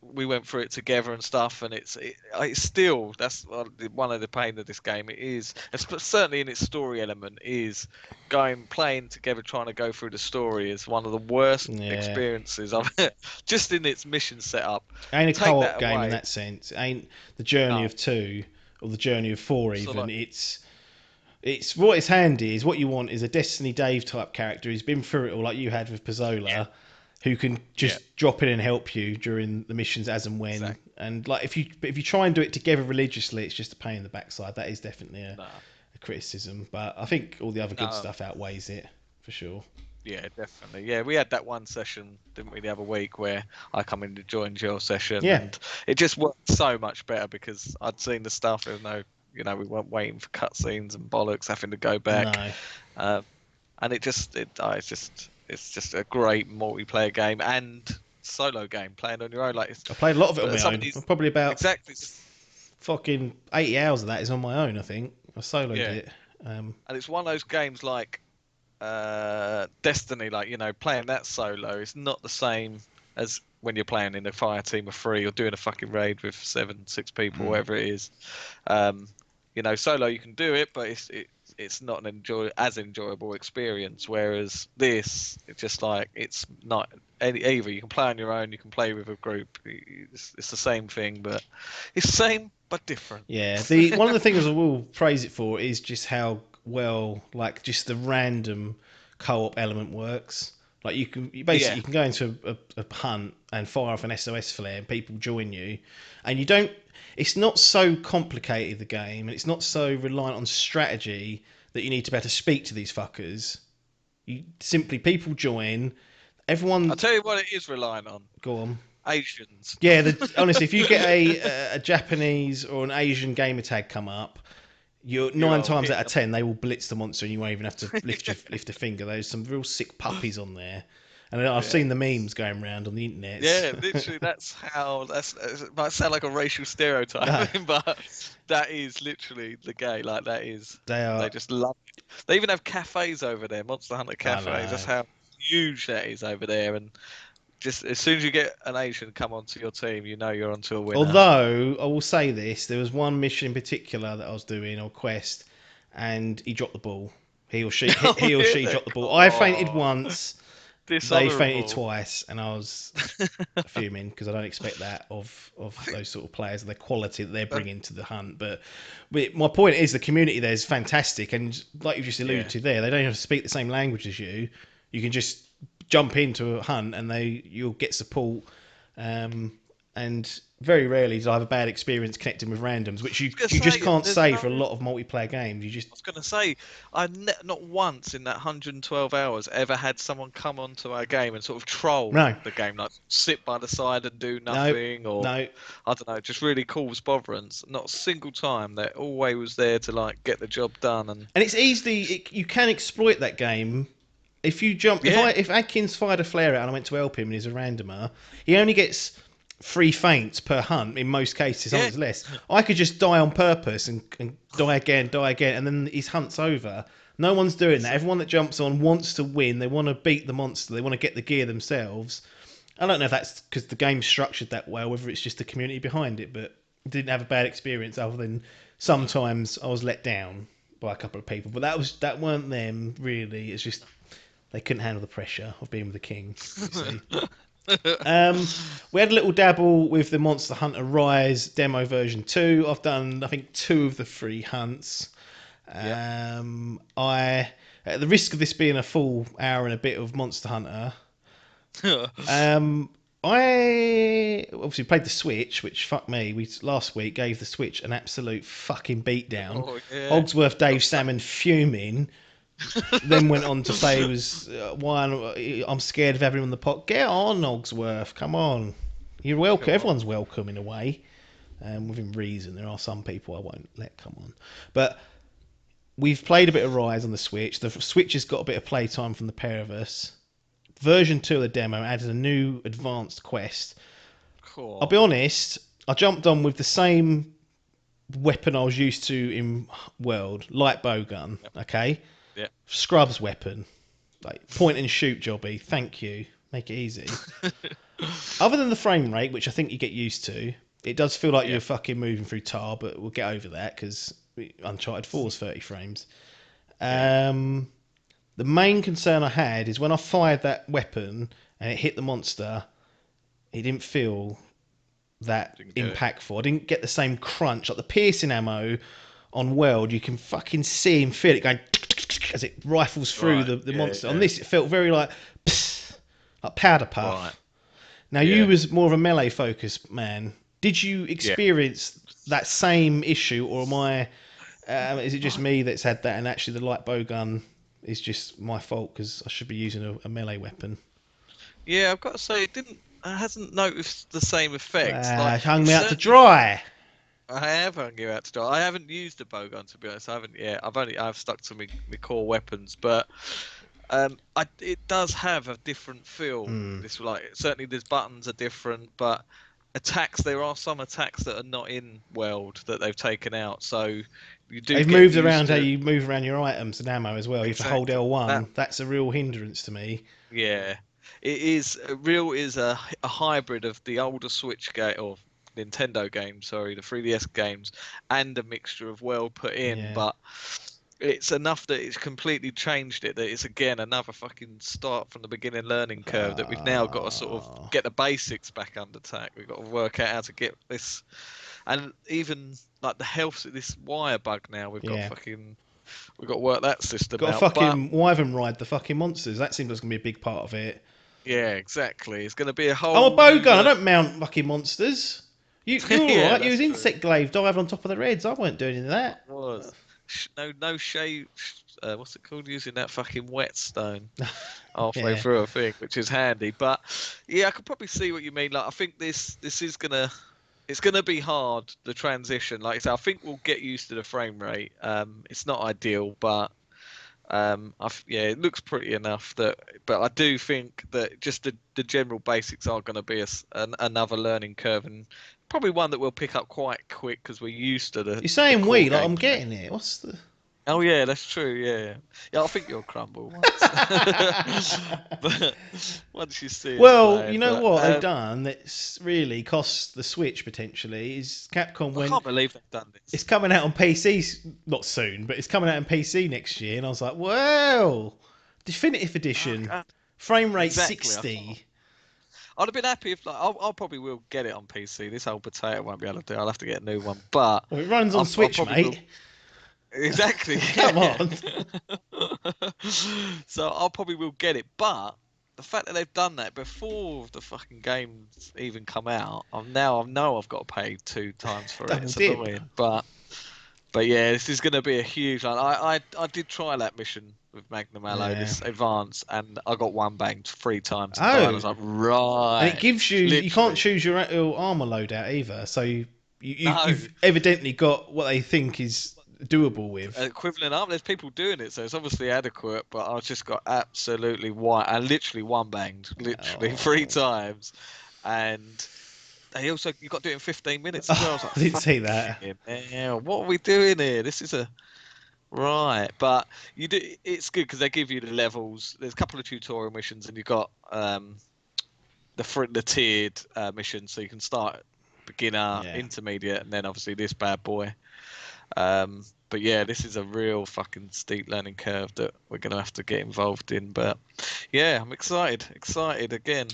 we went through it together and stuff, and it's still that's one of the pain of this game. It is, certainly in its story element, is playing together, trying to go through the story is one of the worst Yeah. experiences I've just in its mission setup. Ain't a Take co-op that game in away, that sense. It ain't the journey no. of 2 or the journey of 4 So even. like, It's what is handy is what you want is a Destiny Dave type character who's been through it all like you had with yeah, Pizzola, who can yeah, just drop in and help you during the missions as and when. exactly. And like if you try and do it together religiously, it's just a pain in the backside. That is definitely No, a criticism, but I think all the other good no, stuff outweighs it for sure. yeah, definitely. Yeah, we had that one session, didn't we, the other week where I come in to join your session, Yeah, and it just worked so much better because I'd seen the stuff. There was no, we weren't waiting for cutscenes and bollocks, having to go back, no, um, and it's just a great multiplayer game and solo game playing on your own. Like I played a lot of it on my some of own. these Probably about exactly, fucking 80 hours of that is on my own. I think I soloed yeah, it. and it's one of those games like Destiny, like playing that solo is not the same as when you're playing in a fire team of 3 or doing a fucking raid with 6 people, whatever it is. Um, solo you can do it, but it's not an as enjoyable experience. Whereas this, it's just like it's not either. You can play on your own, you can play with a group. It's the same thing, but it's the same but different. Yeah, one of the things I will praise it for is just how well, like, just the random co-op element works. Like Yeah. you can go into a hunt and fire off an SOS flare, and people join you, and you don't. It's not so complicated, the game, and it's not so reliant on strategy that you need to be able to speak to these fuckers. You simply people join. I'll Everyone, tell you what it is relying on. go on. Asians. Yeah, honestly, if you get a Japanese or an Asian gamer tag come up, you're You're 9 times hit out of 10 they will blitz the monster, and you won't even have to lift a finger. There's some real sick puppies on there, and I've seen the memes going around on the internet. Yeah, literally, it might sound like a racial stereotype, but that is literally the gay. Like that is, they just love it. They even have cafes over there, Monster Hunter cafes. That's how huge that is over there. And just as soon as you get an Asian come onto your team, you know you're onto a winner. Although I will say this, there was one mission in particular that I was doing, or quest, and he dropped the ball. He or she dropped the ball. I fainted once. They fainted twice, and I was fuming because I don't expect that of those sort of players and the quality that they're bringing to the hunt. But my point is, the community there is fantastic, and like you just alluded to there, they don't have to speak the same language as you. You can just jump into a hunt, and you'll get support. And very rarely do I have a bad experience connecting with randoms, which you just can't say for a lot of multiplayer games. I was going to say, not once in that 112 hours ever had someone come onto our game and sort of troll the game, like sit by the side and do nothing, I don't know, just really cause botherance. Not a single time. They're always there to like get the job done, and it's easy. You can exploit that game. If you jump, if Adkins fired a flare out and I went to help him and he's a randomer, he only gets 3 faints per hunt in most cases, sometimes less. I could just die on purpose and die again, and then his hunt's over. No one's doing that. Everyone that jumps on wants to win. They want to beat the monster. They want to get the gear themselves. I don't know if that's because the game's structured that way, or whether it's just the community behind it, but I didn't have a bad experience other than sometimes I was let down by a couple of people. But that weren't them, really. It's just they couldn't handle the pressure of being with the king. You see. We had a little dabble with the Monster Hunter Rise demo version 2. I've done, I think, 2 of the 3 hunts. I, at the risk of this being a full hour and a bit of Monster Hunter, I obviously played the Switch, which fuck me. We last week gave the Switch an absolute fucking beatdown. Hogsworth Dave Salmon fuming. Then went on to say I'm scared of having him on the pot. Get on, Hogsworth. Come on. You're welcome. Everyone's welcome in a way. Within reason. There are some people I won't let come on. But we've played a bit of Rise on the Switch. The Switch has got a bit of playtime from the pair of us. Version 2 of the demo added a new advanced quest. Cool. I'll be honest, I jumped on with the same weapon I was used to in World, light bowgun. Okay? Yeah. Scrubs weapon. Like point and shoot jobby. Thank you. Make it easy. Other than the frame rate, which I think you get used to, it does feel like you're fucking moving through tar, but we'll get over that because Uncharted 4 is 30 frames. The main concern I had is when I fired that weapon and it hit the monster, it didn't feel that impactful. I didn't get the same crunch. Like the piercing ammo on World, you can fucking see and feel it going as it rifles through the monster. On this, it felt very like powder puff. Right. Now, you was more of a melee focused man. Did you experience that same issue, or am I? Is it just me that's had that, and actually the light bowgun is just my fault because I should be using a melee weapon? Yeah, I've got to say it hasn't noticed the same effect. Hung me out to dry. I have hung you out to dry. I haven't used a bowgun, to be honest. I haven't yet. I've stuck to my core weapons, but it does have a different feel. This certainly these buttons are different, but there are some attacks that are not in World that they've taken out. So they've moved around how you move around your items and ammo as well. Exactly. You have to hold L1. That's a real hindrance to me. Yeah, it is. Real is a hybrid of the older Switch game, or Nintendo games, sorry, the 3DS games, and a mixture of well put in, Yeah. but it's enough that it's completely changed it. That it's again another fucking start from the beginning learning curve. That we've now got to sort of get the basics back under attack. We've got to work out how to get this, and even like the health. This wire bug now. We've got to work that system Got to out. fucking wyvern ride the fucking monsters. That seems like it's gonna be a big part of it. Yeah, exactly. It's going to be a whole. I'm a bowgun. I don't mount fucking monsters. You're all Yeah, right. You was that's true. insect glaive diving on top of their heads. I weren't doing any of that. Was no shave. What's it called? Using that fucking whetstone halfway Yeah. through a thing, which is handy. But yeah, I could probably see what you mean. Like, I think this is gonna. It's gonna be hard, the transition. Like I said, I think we'll get used to the frame rate. It's not ideal, but yeah, it looks pretty enough that. But I do think that just the general basics are going to be another learning curve, and probably one that we'll pick up quite quick because we're used to the. You're saying the core we, like I'm gameplay. getting it. What's the? Oh yeah, that's true. Yeah. I think you'll crumble once. But once you see. Well, Playing, you know what they've done that's really cost the Switch potentially is Capcom I went. can't believe they've done this. It's coming out on PC not soon, but it's coming out on PC next year, and I was like, well, definitive edition, frame rate Exactly, 60. I'd have been happy if I'll probably will get it on PC. This old potato won't be able to do. I'll have to get a new one. But Well, it runs on Switch, mate. Will. Exactly. Come on. So I'll probably will get it, but the fact that they've done that before the fucking games even come out, I know I've got to pay 2 times for it. It's annoying, but yeah, this is going to be a huge one. I did try that mission with Magnum Allo, this advance, and I got one banged 3 times. And I was like, right. And it gives you, you can't choose your armor loadout either. So you've evidently got what they think is doable with. Equivalent armor. There's people doing it, so it's obviously adequate, but I just got absolutely white. I literally one banged, literally 3 times. And they also, you got to do it in 15 minutes as well. I was like, I didn't see that. Yeah, what are we doing here? This is right, but you do. It's good because they give you the levels. There's a couple of tutorial missions, and you've got the tiered missions, so you can start beginner, intermediate, and then obviously this bad boy. But yeah, this is a real fucking steep learning curve that we're gonna have to get involved in. But yeah, I'm excited again.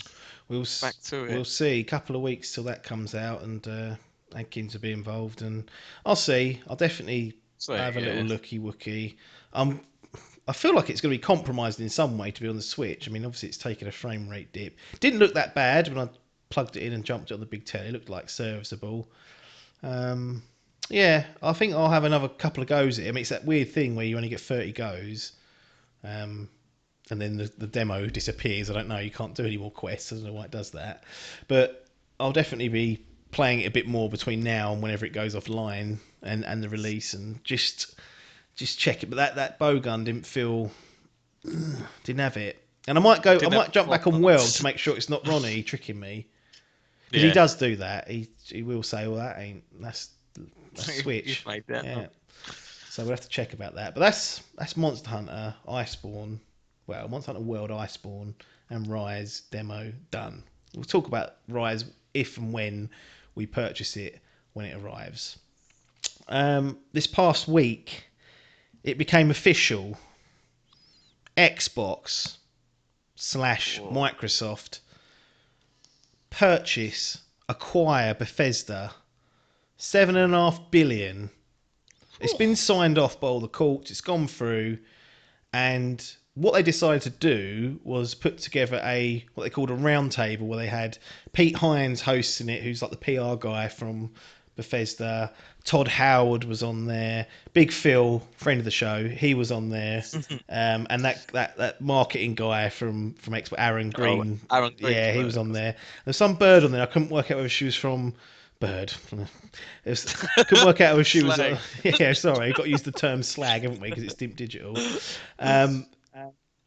Back to it. We'll see. A couple of weeks till that comes out, and Adkins will be involved, and I'll see. I'll definitely have a little looky-wooky. I feel like it's going to be compromised in some way to be on the Switch. I mean, obviously it's taken a frame rate dip. Didn't look that bad when I plugged it in and jumped it on the big telly. It looked like serviceable. Yeah, I think I'll have another couple of goes at it. I mean, it's that weird thing where you only get 30 goes, and then the demo disappears. I don't know. You can't do any more quests. I don't know why it does that. But I'll definitely be playing it a bit more between now and whenever it goes offline and the release, and just check it. But that bowgun didn't have it. And I might jump back on World to make sure it's not Ronnie tricking me. Because he does do that. He will say, well, that's Switch. Made that up. So we'll have to check about that. But that's Monster Hunter, Iceborne. Well, Monster Hunter World, Iceborne, and Rise demo done. We'll talk about Rise if and when we purchase it, when it arrives. This past week, it became official. Xbox / Microsoft acquire Bethesda. $7.5 billion. It's been signed off by all the courts. It's gone through, and what they decided to do was put together what they called a round table, where they had Pete Hines hosting it, who's like the PR guy from Bethesda. Todd Howard was on there. Big Phil, friend of the show, he was on there. And that marketing guy from Xbox, Aaron Green. Aaron Green. Yeah, he was on there. There's some bird on there. I couldn't work out whether she was from Bird. Couldn't work out whether she was. Yeah, sorry, got to use the term slag, haven't we? Because it's Dimp Digital.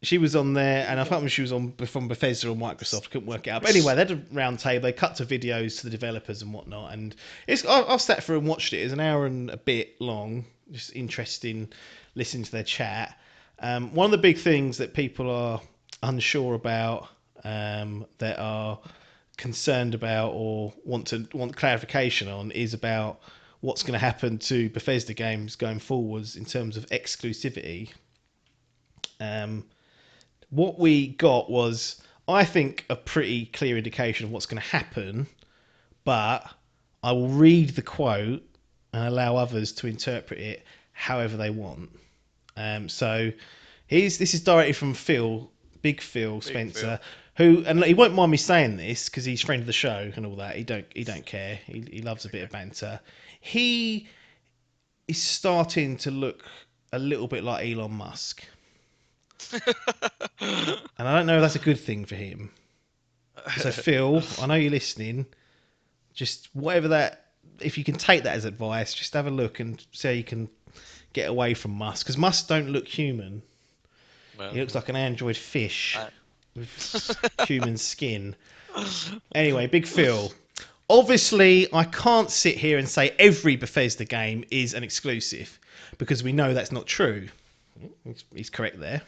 She was on there, and I can't remember if she was from Bethesda or Microsoft. Couldn't work it out. But anyway, they had a round table. They cut to videos to the developers and whatnot. And I've sat through and watched it. It's an hour and a bit long. Just interesting listening to their chat. One of the big things that people are unsure about, that are concerned about or want clarification on is about what's going to happen to Bethesda games going forwards in terms of exclusivity. What we got was, I think, a pretty clear indication of what's going to happen, but I will read the quote and allow others to interpret it however they want. So this is directly from Phil, Big Phil Spencer, who, and he won't mind me saying this because he's friend of the show and all that. He don't care. He loves a bit of banter. He is starting to look a little bit like Elon Musk, and I don't know if that's a good thing for him. So Phil, I know you're listening. Just whatever that, if you can take that as advice, just have a look and see how you can get away from Musk, because Musk don't look human. He looks like an android fish with human skin. Anyway, Big Phil. Obviously, I can't sit here and say every Bethesda game is an exclusive, because we know that's not true. He's correct there.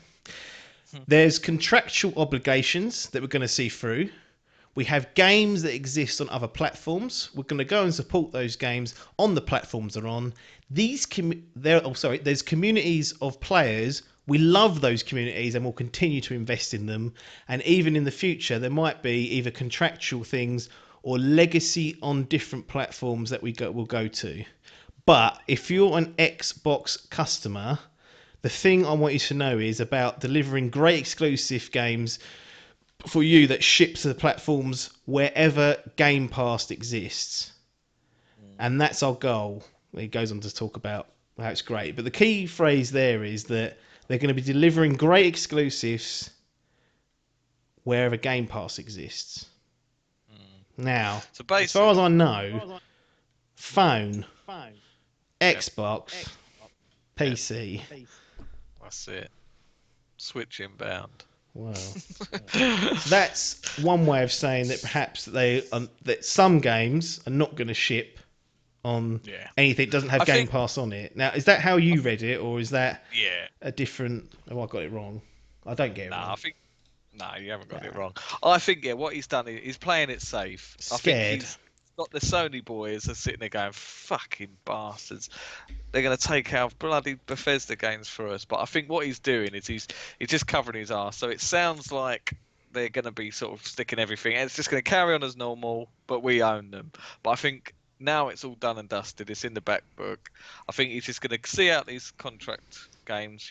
There's contractual obligations that we're going to see through. We have games that exist on other platforms. We're going to go and support those games on the platforms they're on. There's communities of players. We love those communities and we'll continue to invest in them. And even in the future, there might be either contractual things or legacy on different platforms that will go to. But if you're an Xbox customer, the thing I want you to know is about delivering great exclusive games for you that ships to the platforms wherever Game Pass exists. And that's our goal. He goes on to talk about how it's great. But the key phrase there is that they're going to be delivering great exclusives wherever Game Pass exists. Now, so as far as I know, phone, Xbox, PC. That's it. Switch inbound. Wow. So that's one way of saying that perhaps that some games are not going to ship on anything that doesn't have Game Pass on it. Now, is that how you read it, or is that a different? Oh, I got it wrong. I don't get it wrong. No, you haven't got it wrong. I think what he's done is he's playing it safe. Scared. I think he's got the Sony boys are sitting there going, "Fucking bastards." They're going to take our bloody Bethesda games for us. But I think what he's doing is he's just covering his arse. So it sounds like they're going to be sort of sticking everything. It's just going to carry on as normal, but we own them. But I think now it's all done and dusted. It's in the back book. I think he's just going to see out these contract games,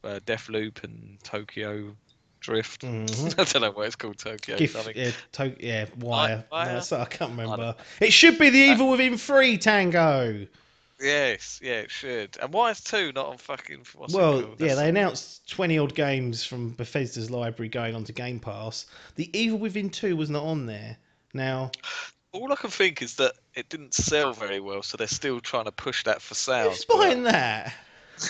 Deathloop and Tokyo Drift. Mm-hmm. I don't know what it's called, Tokyo. Wire. I can't remember. It should be The Evil Within 3, Tango. Yes, it should. And why is 2 not on fucking... They announced 20 odd games from Bethesda's library going onto Game Pass. The Evil Within 2 was not on there. Now, all I can think is that it didn't sell very well, so they're still trying to push that for sales. Who's buying that?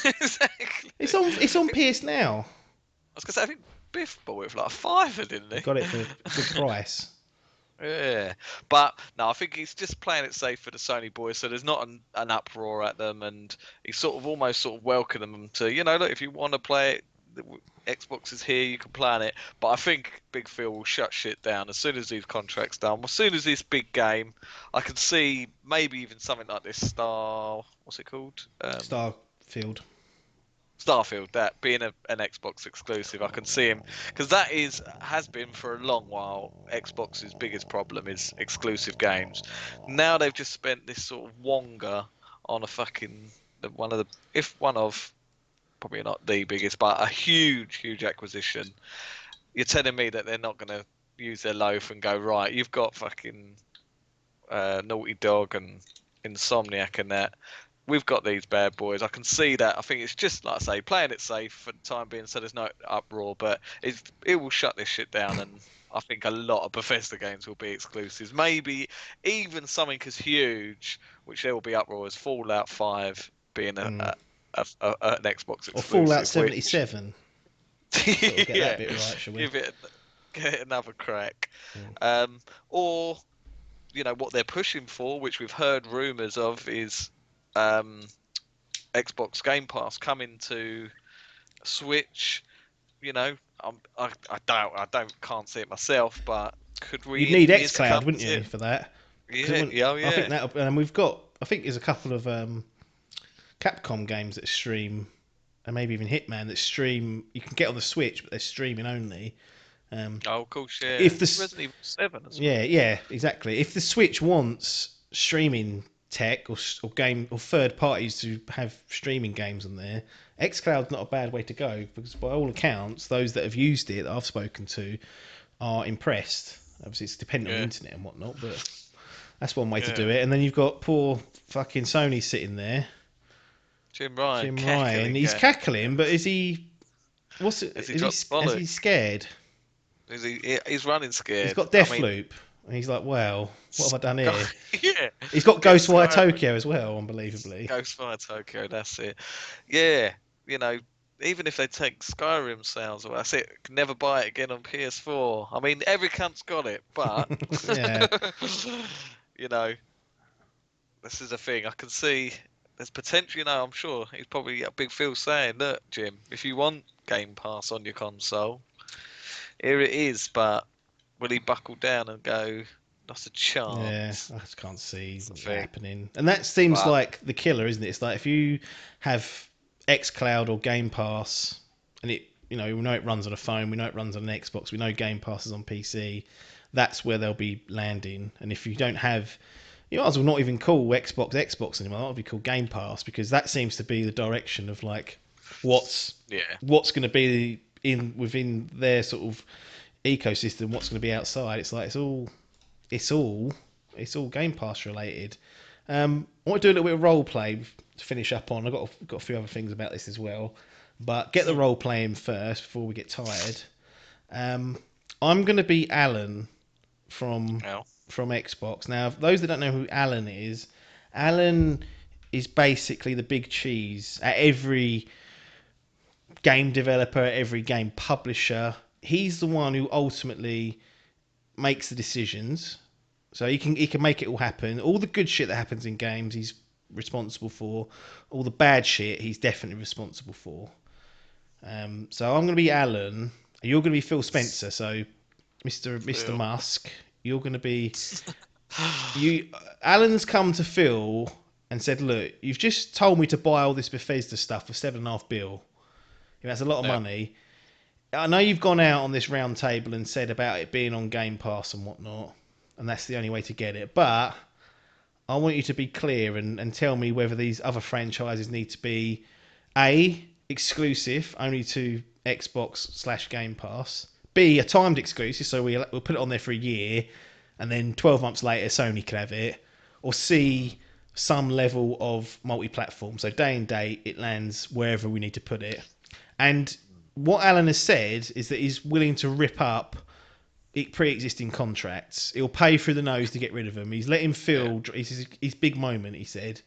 Exactly. It's on PS Now. I was gonna say, I think Biff bought it for like $5, didn't he? Got it for a good price. Yeah, but no, I think he's just playing it safe for the Sony boys, so there's not an uproar at them, and he's almost welcoming them to, look, if you want to play it, Xbox is here, you can play on it. But I think Big Phil will shut shit down as soon as these contracts done. As soon as this big game, I can see maybe even something like this what's it called? Starfield, that being an Xbox exclusive. I can see him, because that has been for a long while Xbox's biggest problem is exclusive games. Now they've just spent this sort of wonga on probably not the biggest, but a huge acquisition. You're telling me that they're not going to use their loaf and go, right, you've got fucking Naughty Dog and Insomniac and that. We've got these bad boys. I can see that. I think it's just, like I say, playing it safe for the time being, so there's no uproar. But it will shut this shit down, and I think a lot of Bethesda games will be exclusives. Maybe even something as huge, which there will be uproar, as Fallout 5 being an Xbox exclusive. Or Fallout 77. Get that bit right, shall we? Get another crack. Or, what they're pushing for, which we've heard rumours of, is Xbox Game Pass coming to Switch. I can't see it myself, but Could we You'd in need years to xCloud, come wouldn't see you, it? for that? 'Cause Yeah, yeah, oh, I think yeah. that, and we've got. I think there's a couple of Capcom games that stream, and maybe even Hitman that stream. You can get on the Switch, but they're streaming only. Oh, of course, yeah. If the Resident Evil 7 as well. yeah, exactly. If the Switch wants streaming tech or game or third parties to have streaming games on there, xCloud's not a bad way to go because by all accounts, those that have used it that I've spoken to are impressed. Obviously, it's dependent on the Yeah, internet and whatnot, but that's one way to yeah. do it. And then you've got poor fucking Sony sitting there, Jim Ryan Jim Ryan. cackling, He's going, cackling, but is he? What's it? has he Is he? dropped the Is bollock? he scared? He's running He's scared. got I mean, Deathloop, and he's like, "Well, what have I done Sky, here?" yeah, He's got get Ghostwire Skyrim, Tokyo as well, unbelievably. Ghostfire Tokyo. That's it. Yeah, you know, even if they take Skyrim sounds away, that's it. Can never buy it again on PS4. I mean, every cunt's got it, but Yeah, you know, this is a thing. I can see there's potential. You know, I'm sure he's probably a big Phil saying, "Look, Jim, if you want Game Pass on your console, here it is." But will he buckle down and go, "Not a yeah. chance"? I just can't see That's the that thing. happening. And that seems But like the killer, isn't it? It's like if you have xCloud or Game Pass, and we know it runs on a phone, we know it runs on an Xbox, we know Game Pass is on PC. That's where they'll be landing. And if you don't have, you might as well not even call Xbox anymore. That would be called Game Pass because that seems to be the direction of like what's yeah, what's going to be in within their sort of ecosystem. What's going to be outside? It's like it's all Game Pass related. I want to do a little bit of role play to finish up on. I've got a few other things about this as well, but get the role playing first before we get tired. Um, I'm going to be Alan from well, Xbox. Now, those that don't know who Alan is basically the big cheese at every game developer, every game publisher. He's the one who ultimately makes the decisions. So he can make it all happen. All the good shit that happens in games, he's responsible for. All the bad shit, he's definitely responsible for. So I'm going to be Alan. You're going to be Phil Spencer. So Mr. Phil. Musk, you're going to be you. Alan's come to Phil and said, "Look, you've just told me to buy all this Bethesda stuff for $7.5 billion. That's a lot of Yeah. money. I know you've gone out on this round table and said about it being on Game Pass and whatnot, and that's the only way to get it. But I want you to be clear and tell me whether these other franchises need to be A, exclusive, only to Xbox / Game Pass, B, a timed exclusive, so we'll put it on there for a year, and then 12 months later Sony can have it, or C, some level of multi-platform, so day and date it lands wherever we need to put it. And what Alan has said is that he's willing to rip up pre-existing contracts. He'll pay through the nose to get rid of them. He's letting Phil. His big moment. He said.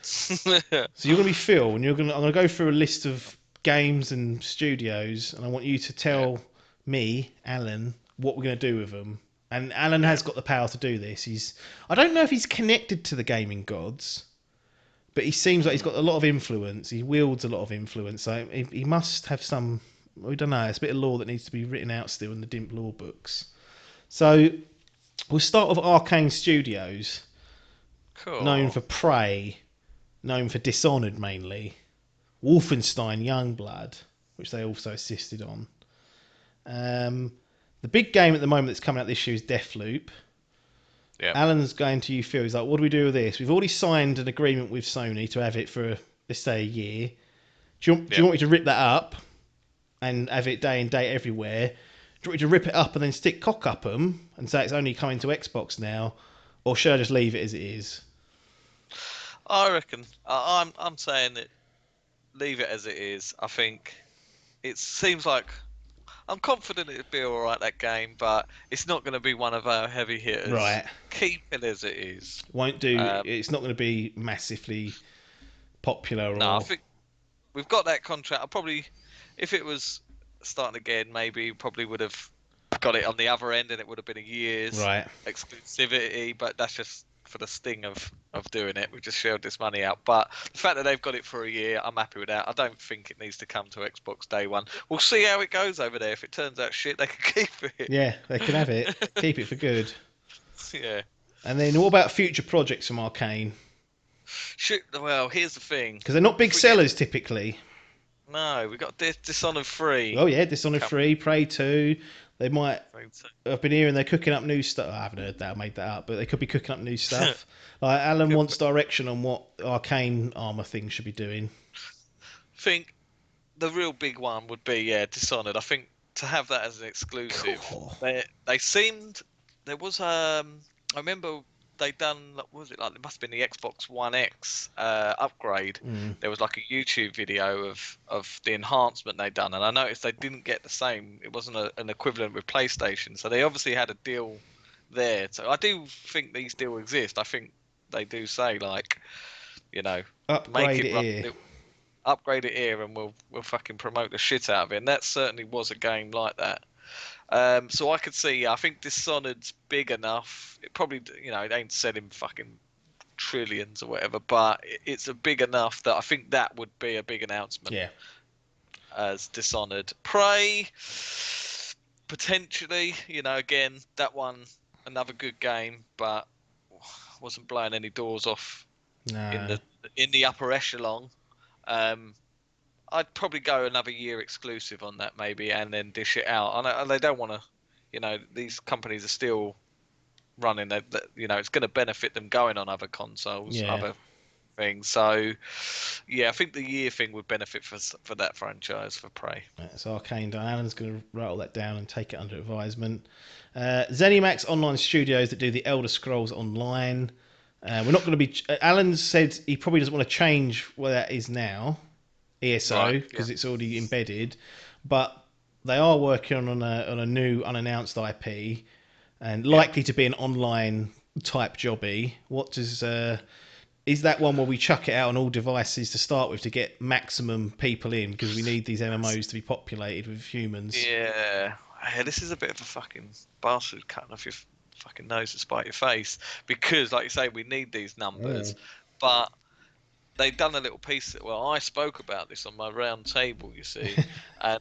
So you're gonna be Phil, and I'm gonna go through a list of games and studios, and I want you to tell me, Alan, what we're gonna do with them. And Alan has got the power to do this. I don't know if he's connected to the gaming gods, but he seems like he's got a lot of influence. He wields a lot of influence. So he must have some. We don't know. It's a bit of law that needs to be written out still in the Dimp law books. So we'll start with Arcane Studios, Cool. known for Prey, known for Dishonored mainly, Wolfenstein Youngblood, which they also assisted on. The big game at the moment that's coming out this year is Deathloop. Yeah. Alan's going to you, Phil. He's like, what do we do with this? We've already signed an agreement with Sony to have it for, let's say, a year. Do you want me to rip that up and have it day and date everywhere? Do you want me to rip it up and then stick cock up them and say it's only coming to Xbox now? Or should I just leave it as it is? I reckon I'm saying that leave it as it is. I think it seems like I'm confident it'll be all right, that game, but it's not going to be one of our heavy hitters. Right. Keep it as it is. Won't do. It's not going to be massively popular. No, I think we've got that contract. I probably, if it was starting again, maybe probably would have got it on the other end, and it would have been a year's Right. exclusivity. But that's just for the sting of doing it. We've just shelled this money out. But the fact that they've got it for a year, I'm happy with that. I don't think it needs to come to Xbox day one. We'll see how it goes over there. If it turns out shit, they can keep it. Yeah, they can have it. Keep it for good. Yeah. And then what about future projects from Arcane? Well, here's the thing. Because they're not big sellers typically. No, we got Dishonored 3. Oh yeah, Dishonored 3, Prey 2. They might. I've been hearing they're cooking up new stuff. I haven't heard that. I made that up, but they could be cooking up new stuff. Like Alan wants direction on what Arcane Armour thing should be doing. I think the real big one would be Dishonored. I think to have that as an exclusive, they seemed there was I remember they done, what was it like? It must have been the Xbox One X upgrade. There was like a YouTube video of the enhancement they'd done, and I noticed they didn't get the same. It wasn't an equivalent with PlayStation, so they obviously had a deal there. So I do think these still exist. I think they do say like, you know, upgrade it here. Upgrade it here, and we'll fucking promote the shit out of it. And that certainly was a game like that. So I could see, I think Dishonored's big enough. It probably, it ain't selling fucking trillions or whatever, but it's a big enough that I think that would be a big announcement. Yeah. As Dishonored. Prey, potentially, again, that one, another good game, but wasn't blowing any doors off in the upper echelon. I'd probably go another year exclusive on that maybe, and then dish it out. And they don't want to, these companies are still running. That it's going to benefit them going on other consoles, other things. So, yeah, I think the year thing would benefit for that franchise for Prey. That's Arcane. Alan's going to write all that down and take it under advisement. ZeniMax Online Studios that do the Elder Scrolls Online. We're not going to be. Alan said he probably doesn't want to change where that is now. ESO because it's already embedded, but they are working on a new unannounced IP and likely to be an online type jobby. What does is that one where we chuck it out on all devices to start with to get maximum people in because we need these MMOs to be populated with humans? Yeah, this is a bit of a fucking bastard cutting off your fucking nose to spite your face because, like you say, we need these numbers, but. They'd done a little piece. Well, I spoke about this on my round table, you see, and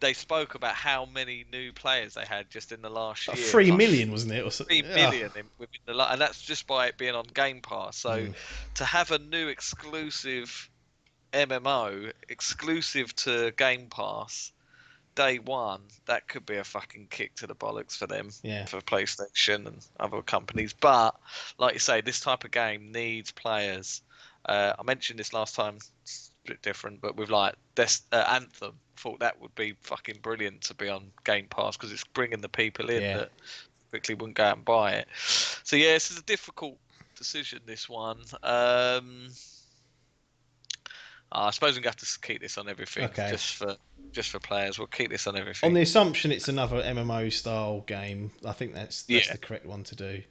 they spoke about how many new players they had just in the last year. 3 million, wasn't it? Or 3 million within the and that's just by it being on Game Pass. So to have a new exclusive MMO exclusive to Game Pass day one, that could be a fucking kick to the bollocks for them, for PlayStation and other companies. But like you say, this type of game needs players. I mentioned this last time, it's a bit different, but with like Anthem, thought that would be fucking brilliant to be on Game Pass because it's bringing the people in that quickly wouldn't go out and buy it. So yeah, this is a difficult decision, this one. I suppose we're going to have to keep this on everything, just for players. We'll keep this on everything. On the assumption it's another MMO style game, I think that's the correct one to do.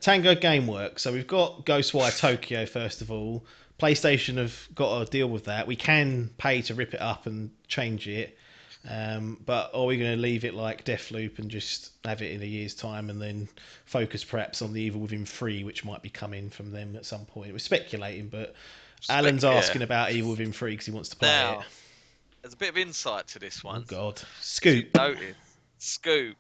Tango Gameworks. So we've got Ghostwire Tokyo first of all. PlayStation have got to deal with that. We can pay to rip it up and change it, but are we going to leave it like Deathloop and just have it in a year's time and then focus perhaps on the Evil Within 3, which might be coming from them at some point? We're speculating, but Alan's asking about Evil Within 3 because he wants to play it. There's a bit of insight to this one. Oh God, Scoop. Scoop.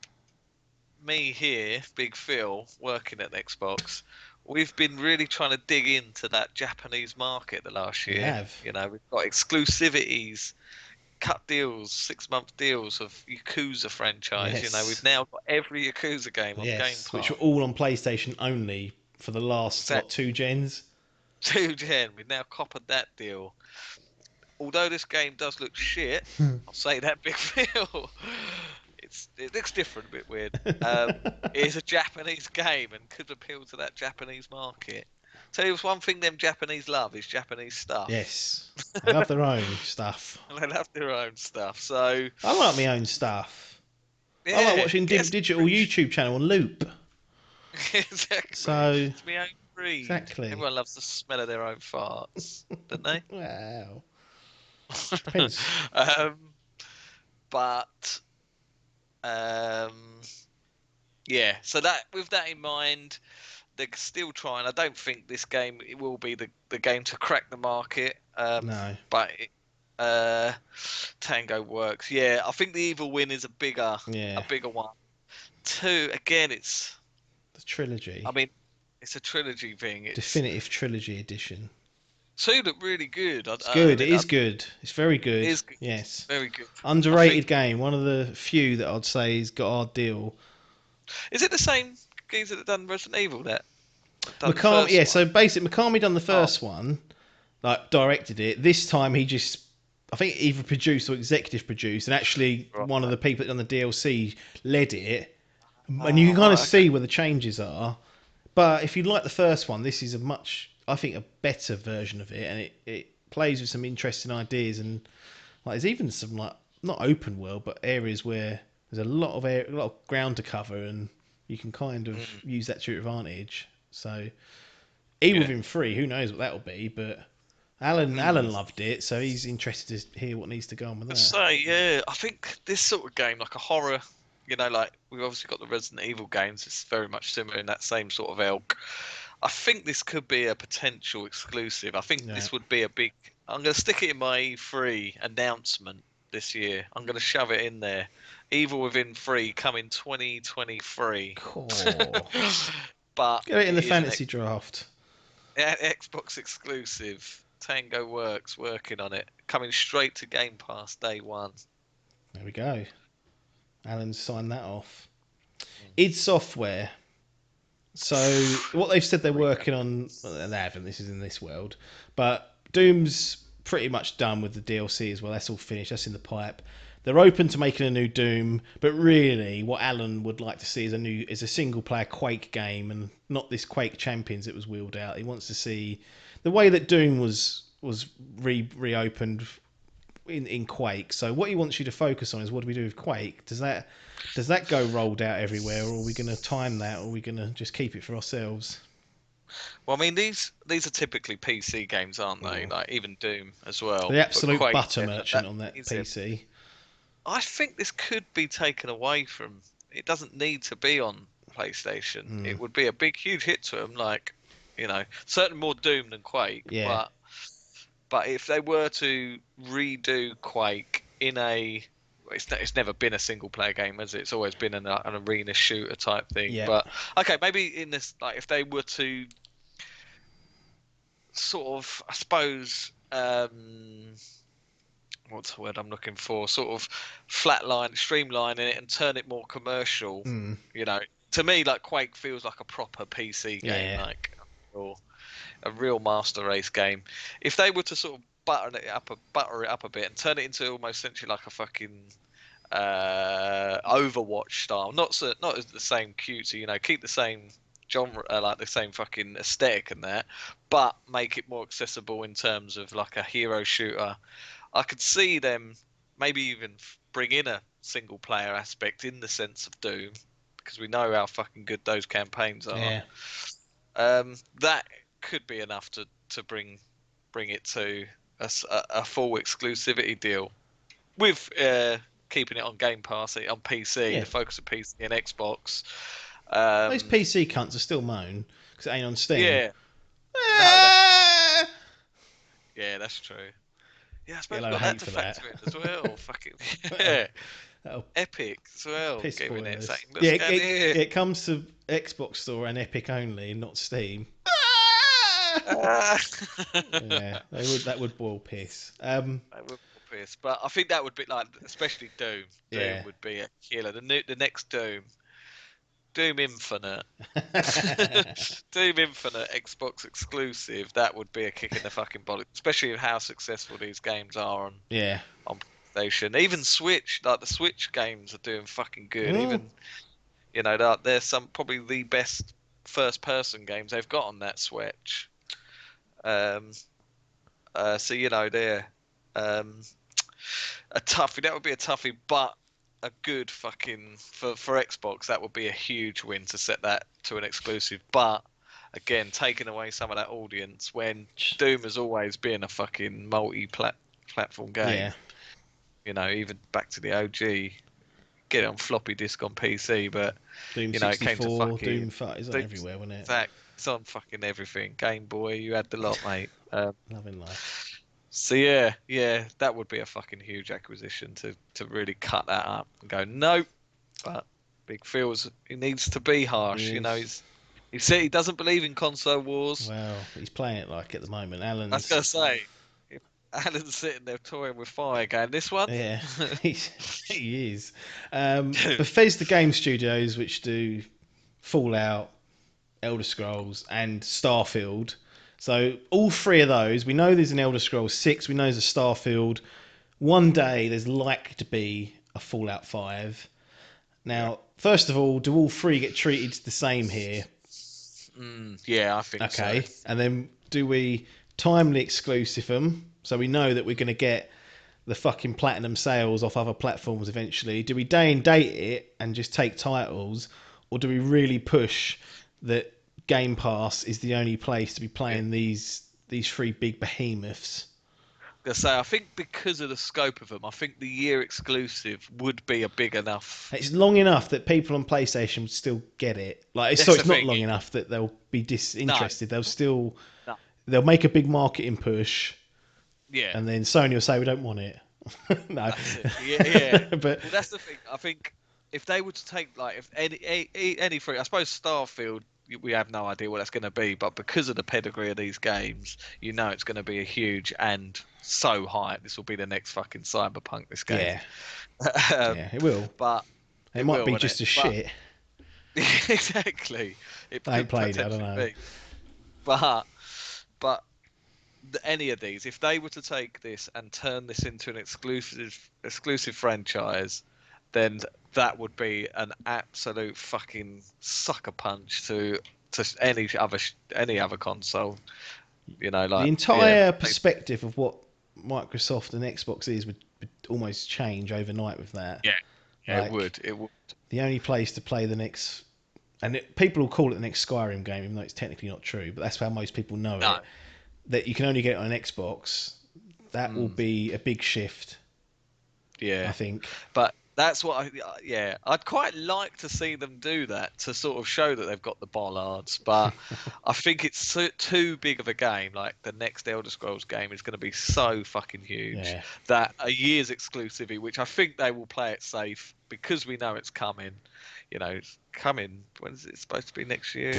Me here, Big Phil, working at Xbox, we've been really trying to dig into that Japanese market the last year. We have. We've got exclusivities, cut deals, 6-month deals of Yakuza franchise. Yes. We've now got every Yakuza game on Game Pass. Which were all on PlayStation only for the last 2 gens. 2 gen. We've now coppered that deal. Although this game does look shit, I'll say that, Big Phil. It looks different, a bit weird. It is a Japanese game and could appeal to that Japanese market. Tell you one thing them Japanese love is Japanese stuff. Yes. They love their own stuff. They love their own stuff. So I like my own stuff. Yeah, I like watching Dimp Digital YouTube channel on loop. Exactly. So it's my own breed. Exactly. Everyone loves the smell of their own farts, don't they? Wow. But yeah, so that with that in mind, they're still trying. I don't think this game it will be the game to crack the market. No. But Tango works. Yeah, I think the Evil Win is a bigger one. 2 again, it's. The trilogy. I mean, it's a trilogy thing. It's Definitive trilogy edition. 2 look really good. It's good. It is good. It's very good. It is good. Yes. Very good. Underrated game. One of the few that I'd say has got our deal. Is it the same geezer that done Resident Evil that? Mikami, yeah. So basically, Mikami done the first one, like directed it. This time he just, I think, either produced or executive produced, and actually one of the people that done the DLC led it. And you can kind of see where the changes are. But if you like the first one, this is a much, I think, a better version of it, and it plays with some interesting ideas, and like there's even some like not open world, but areas where there's a lot of ground to cover, and you can kind of use that to your advantage. So Evil Within 3, who knows what that'll be, but Alan loved it, so he's interested to hear what needs to go on with that. I think this sort of game, like a horror, like we've obviously got the Resident Evil games, it's very much similar in that same sort of ilk. I think this could be a potential exclusive. I think this would be a big. I'm going to stick it in my E3 announcement this year. I'm going to shove it in there. Evil Within 3 coming 2023. Cool. But get it in the fantasy draft. Xbox exclusive. Tango Works working on it. Coming straight to Game Pass day 1. There we go. Alan's signed that off. id Software. So what they've said they're working on, well, they haven't, this is in this world, but Doom's pretty much done with the DLC as well. That's all finished. That's in the pipe. They're open to making a new Doom, but really what Alan would like to see is a single player Quake game, and not this Quake Champions that was wheeled out. He wants to see the way that Doom was reopened in Quake. So what he wants you to focus on is, what do we do with Quake? Does that go rolled out everywhere, or are we going to time that, or are we going to just keep it for ourselves? Well, I mean, these are typically PC games, aren't they? Like even Doom as well. The absolute Quake, butter merchant on that PC. I think this could be taken away from. It doesn't need to be on PlayStation. It would be a big, huge hit to them. Like, certainly more Doom than Quake. Yeah. But if they were to redo Quake in it's never been a single player game, has it? It's always been an arena shooter type thing. Yeah. But okay, maybe in this, like, if they were to sort of, I suppose, what's the word I'm looking for? Sort of streamline it and turn it more commercial. To me, like Quake feels like a proper PC game, like a real master race game. If they were to sort of butter it up a bit and turn it into almost essentially like a fucking Overwatch style, not as the same cutesy, keep the same genre, like the same fucking aesthetic and that, but make it more accessible in terms of like a hero shooter. I could see them maybe even bring in a single player aspect in the sense of Doom, because we know how fucking good those campaigns are. Yeah. That could be enough to bring it to a full exclusivity deal with keeping it on Game Pass on PC, the focus of PC and Xbox. Those PC cunts are still moan because it ain't on Steam. Yeah. Yeah, that's true. Yeah, I suppose we've got that to factor in as well. Fucking Epic as well. Giving it it comes to Xbox Store and Epic only, not Steam. Yeah, that would boil piss. That would boil piss, but I think that would be like, especially Doom. Doom would be a killer. The next Doom Infinite. Doom Infinite Xbox exclusive. That would be a kick in the fucking bollock, especially with how successful these games are on PlayStation. Even Switch, like the Switch games are doing fucking good. Even they're probably the best first person games they've got on that Switch. So they're a toughie. That would be a toughie, but a good fucking for Xbox, that would be a huge win to set that to an exclusive. But again, taking away some of that audience when Doom has always been a fucking multi-platform game. Even back to the OG, get it on floppy disk on PC, but Doom 64, Doom 5 is everywhere, wasn't it? It's on fucking everything. Game Boy, you had the lot, mate. Loving life. So yeah, that would be a fucking huge acquisition to really cut that up and go nope. But Big Phil's he needs to be harsh. He You know, is. he said he doesn't believe in console wars. Well, he's playing it like at the moment. I was Alan's. gonna say, if Alan's sitting there toying with fire, going this one. Yeah, he is. Bethesda Game Studios, which do Fallout, Elder Scrolls, and Starfield. So all three of those, we know there's an Elder Scrolls 6, we know there's a Starfield. One day there's likely to be a Fallout 5. Now, first of all, do all three get treated the same here? Yeah, I think so. Okay, and then do we timely exclusive them? So we know that we're going to get the fucking platinum sales off other platforms eventually. Do we day and date it and just take titles, or do we really push that Game Pass is the only place to be playing these three big behemoths? Gonna say, I think because of the scope of them, I think the year exclusive would be a big enough. It's long enough that people on PlayStation would still get it. Like, That's so it's the not thing, long enough that they'll be disinterested. No. They'll still No. they'll make a big marketing push, Yeah. and then Sony will say we don't want it. No, That's it. Yeah. but Well, that's the thing. I think if they were to take like if any free, I suppose Starfield, we have no idea what that's going to be, but because of the pedigree of these games, you know it's going to be a huge and so hype. This will be the next fucking Cyberpunk. This game. yeah, it will. But It might will, be won't just it? as shit. Exactly. It I ain't could played it. I don't potentially know. be. But any of these, if they were to take this and turn this into an exclusive franchise, then that would be an absolute fucking sucker punch to any other console. You know, like The entire yeah, perspective of what Microsoft and Xbox is would almost change overnight with that. Yeah, Like, it would. It would. The only place to play the next, and people will call it the next Skyrim game, even though it's technically not true, but that's how most people know No. it. That you can only get it on an Xbox. That will be a big shift. Yeah, I think. But that's what I'd quite like to see them do that to sort of show that they've got the bollards, but I think it's too big of a game. Like the next Elder Scrolls game is going to be so fucking huge that a year's exclusivity, which I think they will play it safe because we know it's coming. You know, it's coming. When is it supposed to be next year?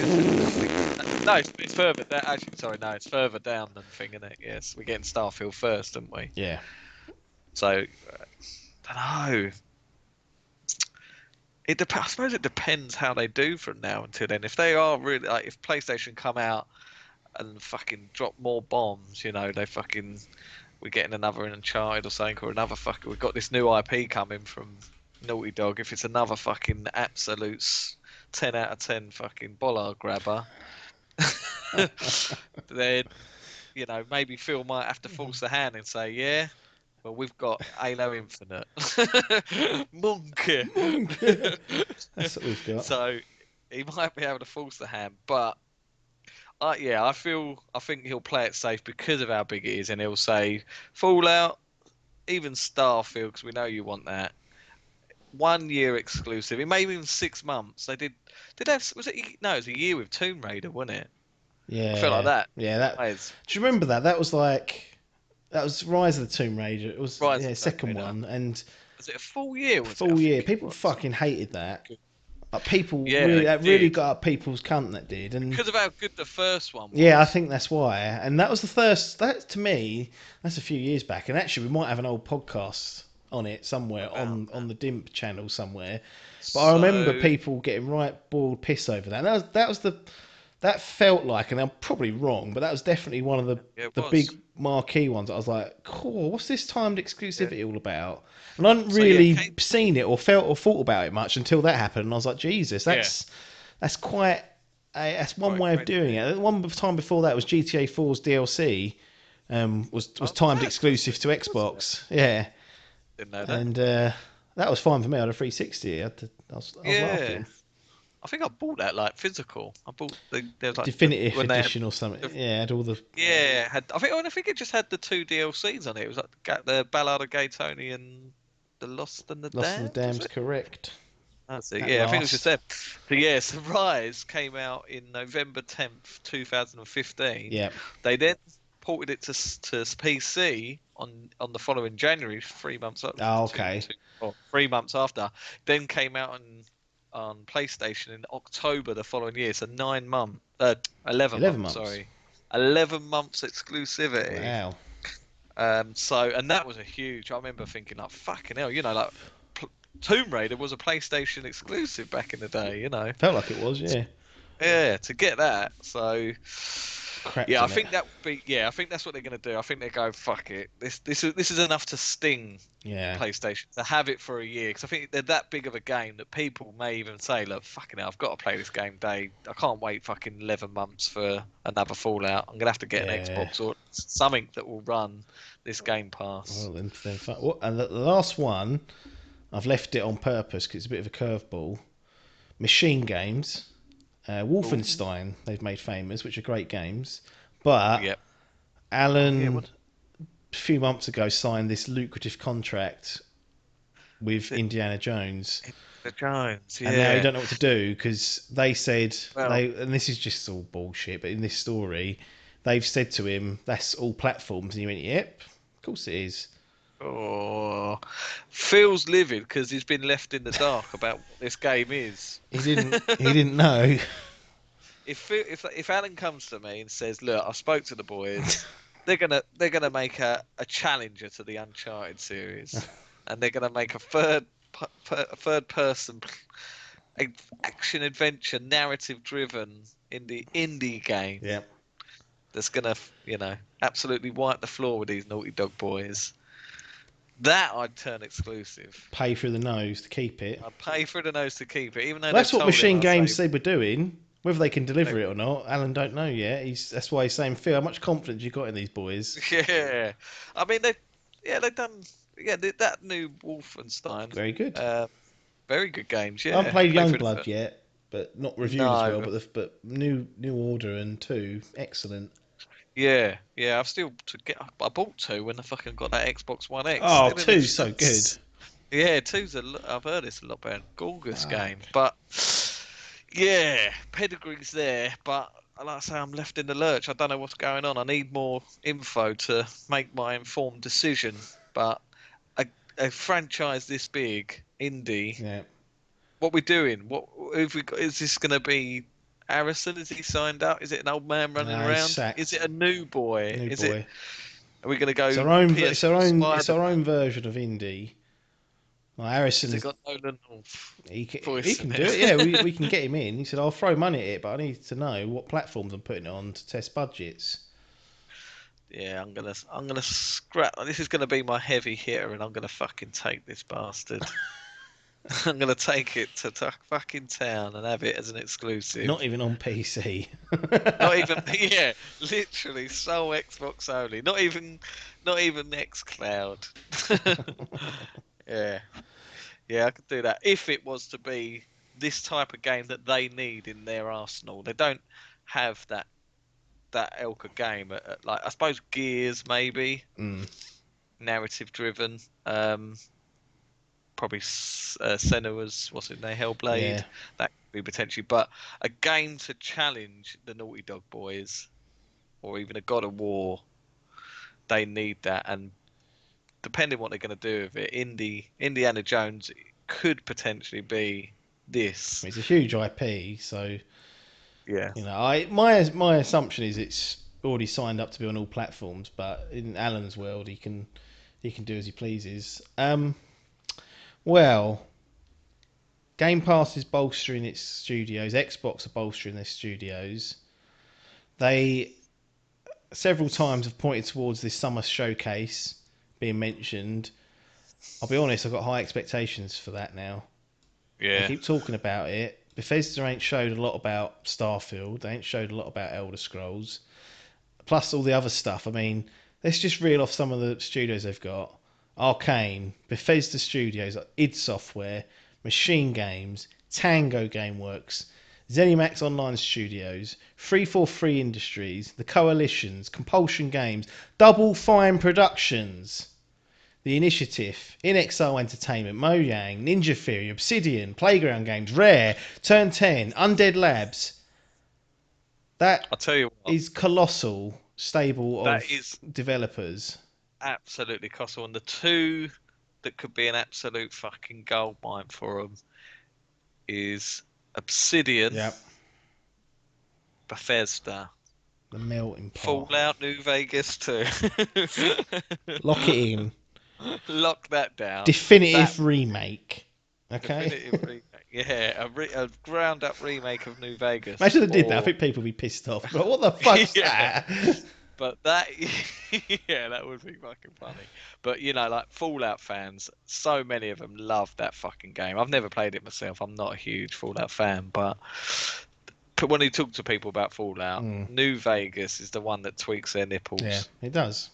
No, it's further down. Actually, sorry, no, it's further down than thing, isn't it? Yes, we're getting Starfield first, aren't we? Yeah. So, I don't know. I suppose it depends how they do from now until then. If they are really like, if PlayStation come out and fucking drop more bombs, you know, we're getting another Uncharted or something, or another fucking, we've got this new IP coming from Naughty Dog. If it's another fucking absolute 10 out of 10 fucking bollard grabber, then you know maybe Phil might have to force the hand and say, yeah. Well, we've got Halo Infinite. Monkey. That's what we've got. So he might be able to force the hand, but I think he'll play it safe because of how big it is, and he'll say Fallout, even Starfield, because we know you want that. 1 year exclusive. It may be even 6 months. They did have, was it? No, it was a year with Tomb Raider, wasn't it? Yeah. I feel like that. Yeah, do you remember that? That was Rise of the Tomb Raider. It was second one, and was it a full year? Full year. People fucking hated that. Like, people that really got up people's cunt. That did, and because of how good the first one was. Yeah, I think that's why. And that was the first. That to me, that's a few years back. And actually, we might have an old podcast on it somewhere on the Dimp channel somewhere. But I remember people getting right boiled piss over that. And that felt like, and I'm probably wrong, but that was definitely one of the big marquee ones. I was like, cool, what's this timed exclusivity all about? And I hadn't really seen it or felt or thought about it much until that happened. And I was like, Jesus, that's quite. That's one way of doing it. One time before that was GTA 4's DLC. Was timed exclusive to Xbox. Yeah. Didn't know that. And that was fine for me. I had a 360. I was laughing. I think I bought that like physical. I bought the like, definitive edition or something. Yeah, had all the. Yeah, I think it just had the 2 DLCs on it. It was like the Ballad of Gay Tony and the Lost and the Damned. Lost and the Damned, correct. That's it. At Yeah, I think it was just last. them. So yeah, so Rise came out in November 10th, 2015. Yeah. They then ported it to PC on the following January, 3 months up, Oh, okay. 3 months after. Then came out on PlayStation in October the following year. So 11 11 months. months. Sorry, 11 months exclusivity. Wow. And that was a huge. I remember thinking like, fucking hell, like Tomb Raider was a PlayStation exclusive back in the day. Felt like it was, yeah. Yeah, to get that. So, Cracked yeah, I on it. think that would be. Yeah, I think that's what they're gonna do. I think they go, fuck it. This is enough to sting Yeah. PlayStation to have it for a year, because I think they're that big of a game that people may even say, look, fucking hell, I've got to play this game day. I can't wait fucking 11 months for another Fallout. I'm gonna have to get an Yeah. Xbox or something that will run this Game Pass. Well, then what? And the last one, I've left it on purpose because it's a bit of a curveball. Machine Games. Ooh, Wolfenstein, they've made famous, which are great games. But yep. Oh yeah, Alan, what a few months ago, signed this lucrative contract with is it? Indiana Jones. The Jones, And now he yeah. don't know what to do because they said Well, and this is just all bullshit. But in this story, they've said to him, "That's all platforms," and he went, "Yep, of course it is." oh, feels livid because he's been left in the dark about what this game is. He didn't. He didn't know. If Alan comes to me and says, "Look, I spoke to the boys. They're gonna make a challenger to the Uncharted series, and they're gonna make a third person action adventure narrative driven indie game Yeah. that's gonna absolutely wipe the floor with these Naughty Dog boys." That I'd turn exclusive. Pay through the nose to keep it. I'd pay for the nose to keep it, even though Well, they've that's what told him. Machine I'd Games say said we're doing. Whether they can they deliver it or would. not, Alan don't know yet. That's why he's saying, Phil, how much confidence you got in these boys? Yeah, I mean they've done that new Wolfenstein, Very good. very good games. I haven't Yeah, played play through the Youngblood first. yet, but not reviewed as well. No, But New Order and 2, excellent. yeah, I've still to get. I bought two when I fucking got that Xbox One X. Oh, Still haven't 2 so good. Yeah, two's I've heard it's a lot better. Gorgeous Fuck. game, but yeah, pedigree's there, but like I say, I'm left in the lurch. I don't know what's going on. I need more info to make my informed decision. But a franchise this big, indie, Yeah. what we doing? What have we got? Is this going to be Harrison? Is he signed up? Is it an old man running He's around? Is sacked. it a new boy? New Is it? boy. Are we going to It's go our own. It's our PS4 own. It's our Spider-Man? own version of indie. Well, Has it Harrison's. got Nolan North He voice in can do it? it. Yeah, we can get him in. He said, "I'll throw money at it, but I need to know what platforms I'm putting it on to test budgets." Yeah, I'm gonna scrap. This is gonna be my heavy hitter, and I'm gonna fucking take this bastard. I'm gonna take it to fucking town and have it as an Not exclusive. even on PC. Not even, yeah, literally sole Xbox only. Not even XCloud. Yeah, yeah, I could do that if it was to be this type of game that they need in their arsenal. They don't have that ilk of game. Like I suppose Gears maybe Mm, narrative driven. Probably Senua's what's it name, Hellblade. yeah. That could be potentially, but a game to challenge the Naughty Dog boys, or even a God of War, they need that. And depending what they're going to do with it, Indiana Jones could potentially be this. It's a huge IP, so Yeah, my assumption is it's already signed up to be on all platforms. But in Alan's world, he can do as he pleases. Well, Game Pass is bolstering its studios. Xbox are bolstering their studios. They several times have pointed towards this summer showcase being mentioned. I'll be honest, I've got high expectations for that now. They yeah, keep talking about it. Bethesda ain't showed a lot about Starfield. They ain't showed a lot about Elder Scrolls. Plus all the other stuff. I mean, let's just reel off some of the studios they've got. Arcane, Bethesda Studios, id Software, Machine Games, Tango Gameworks, ZeniMax Online Studios, 343 Industries, The Coalitions, Compulsion Games, Double Fine Productions. The Initiative, In Exile Entertainment, Mojang, Ninja Theory, Obsidian, Playground Games, Rare, Turn 10, Undead Labs. That I'll tell you what, is colossal stable that of is developers. absolutely colossal. And the two that could be an absolute fucking goldmine for them is Obsidian, Yep. Bethesda, The melting pot. Fallout New Vegas 2. Lock it in. Lock that down. Definitive That remake. Okay. definitive remake. Yeah, a ground up remake of New Vegas. Imagine they did that. I Or think people would be pissed off. But what the fuck's yeah, that? but that yeah, that would be fucking funny. But you know, like Fallout fans, so many of them love that fucking game. I've never played it myself. I'm not a huge Fallout fan, but when you talk to people about Fallout, New Vegas is the one that tweaks their nipples. Yeah, it does.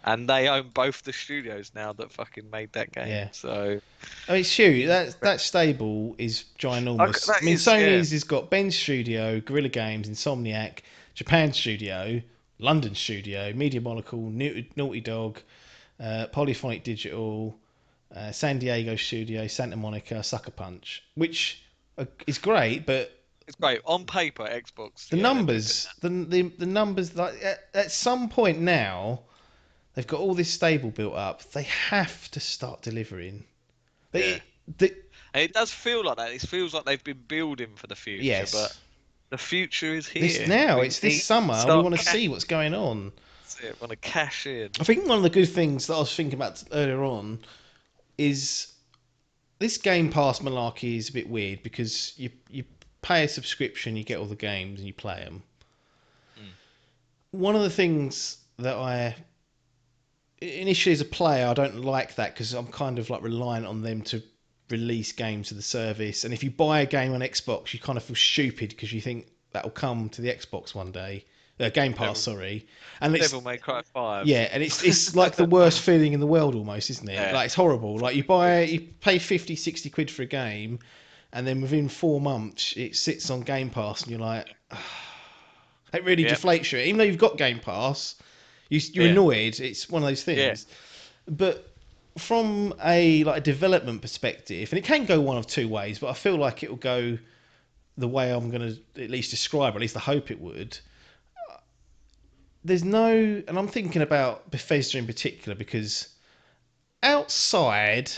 And they own both the studios now that fucking made that game. Yeah. So I mean, it's huge. That stable is ginormous. I mean, Sony's has got Ben's Studio, Guerrilla Games, Insomniac, Japan Studio, London Studio, Media Molecule, Naughty Dog, Polyphonic Digital, San Diego Studio, Santa Monica, Sucker Punch, which is great, but it's great on paper. Xbox. the numbers, the numbers, like at some point now, they've got all this stable built up. They have to start delivering. And it does feel like that. It feels like they've been building for the future. Yes. But the future is here. It's this summer. We want to see what's going on. That's it. Want to cash in. I think one of the good things that I was thinking about earlier on is this Game Pass malarkey is a bit weird because you pay a subscription, you get all the games, and you play them. One of the things that I initially as a player, I don't like that because I'm kind of like reliant on them to release games to the service. And if you buy a game on Xbox, you kind of feel stupid because you think that will come to the Xbox one day. Game Pass, sorry. And it's Devil May Cry 5. Yeah, and it's like the worst feeling in the world almost, isn't it? Yeah. Like it's horrible. Like you pay 50, 60 quid for a game, and then within 4 months it sits on Game Pass, and you're like, it really deflates you. Even though you've got Game Pass, you're annoyed. It's one of those things. Yeah. But from a development perspective, and it can go one of two ways, but I feel like it will go the way I'm going to at least describe, or at least I hope it would. There's no, and I'm thinking about Bethesda in particular because outside,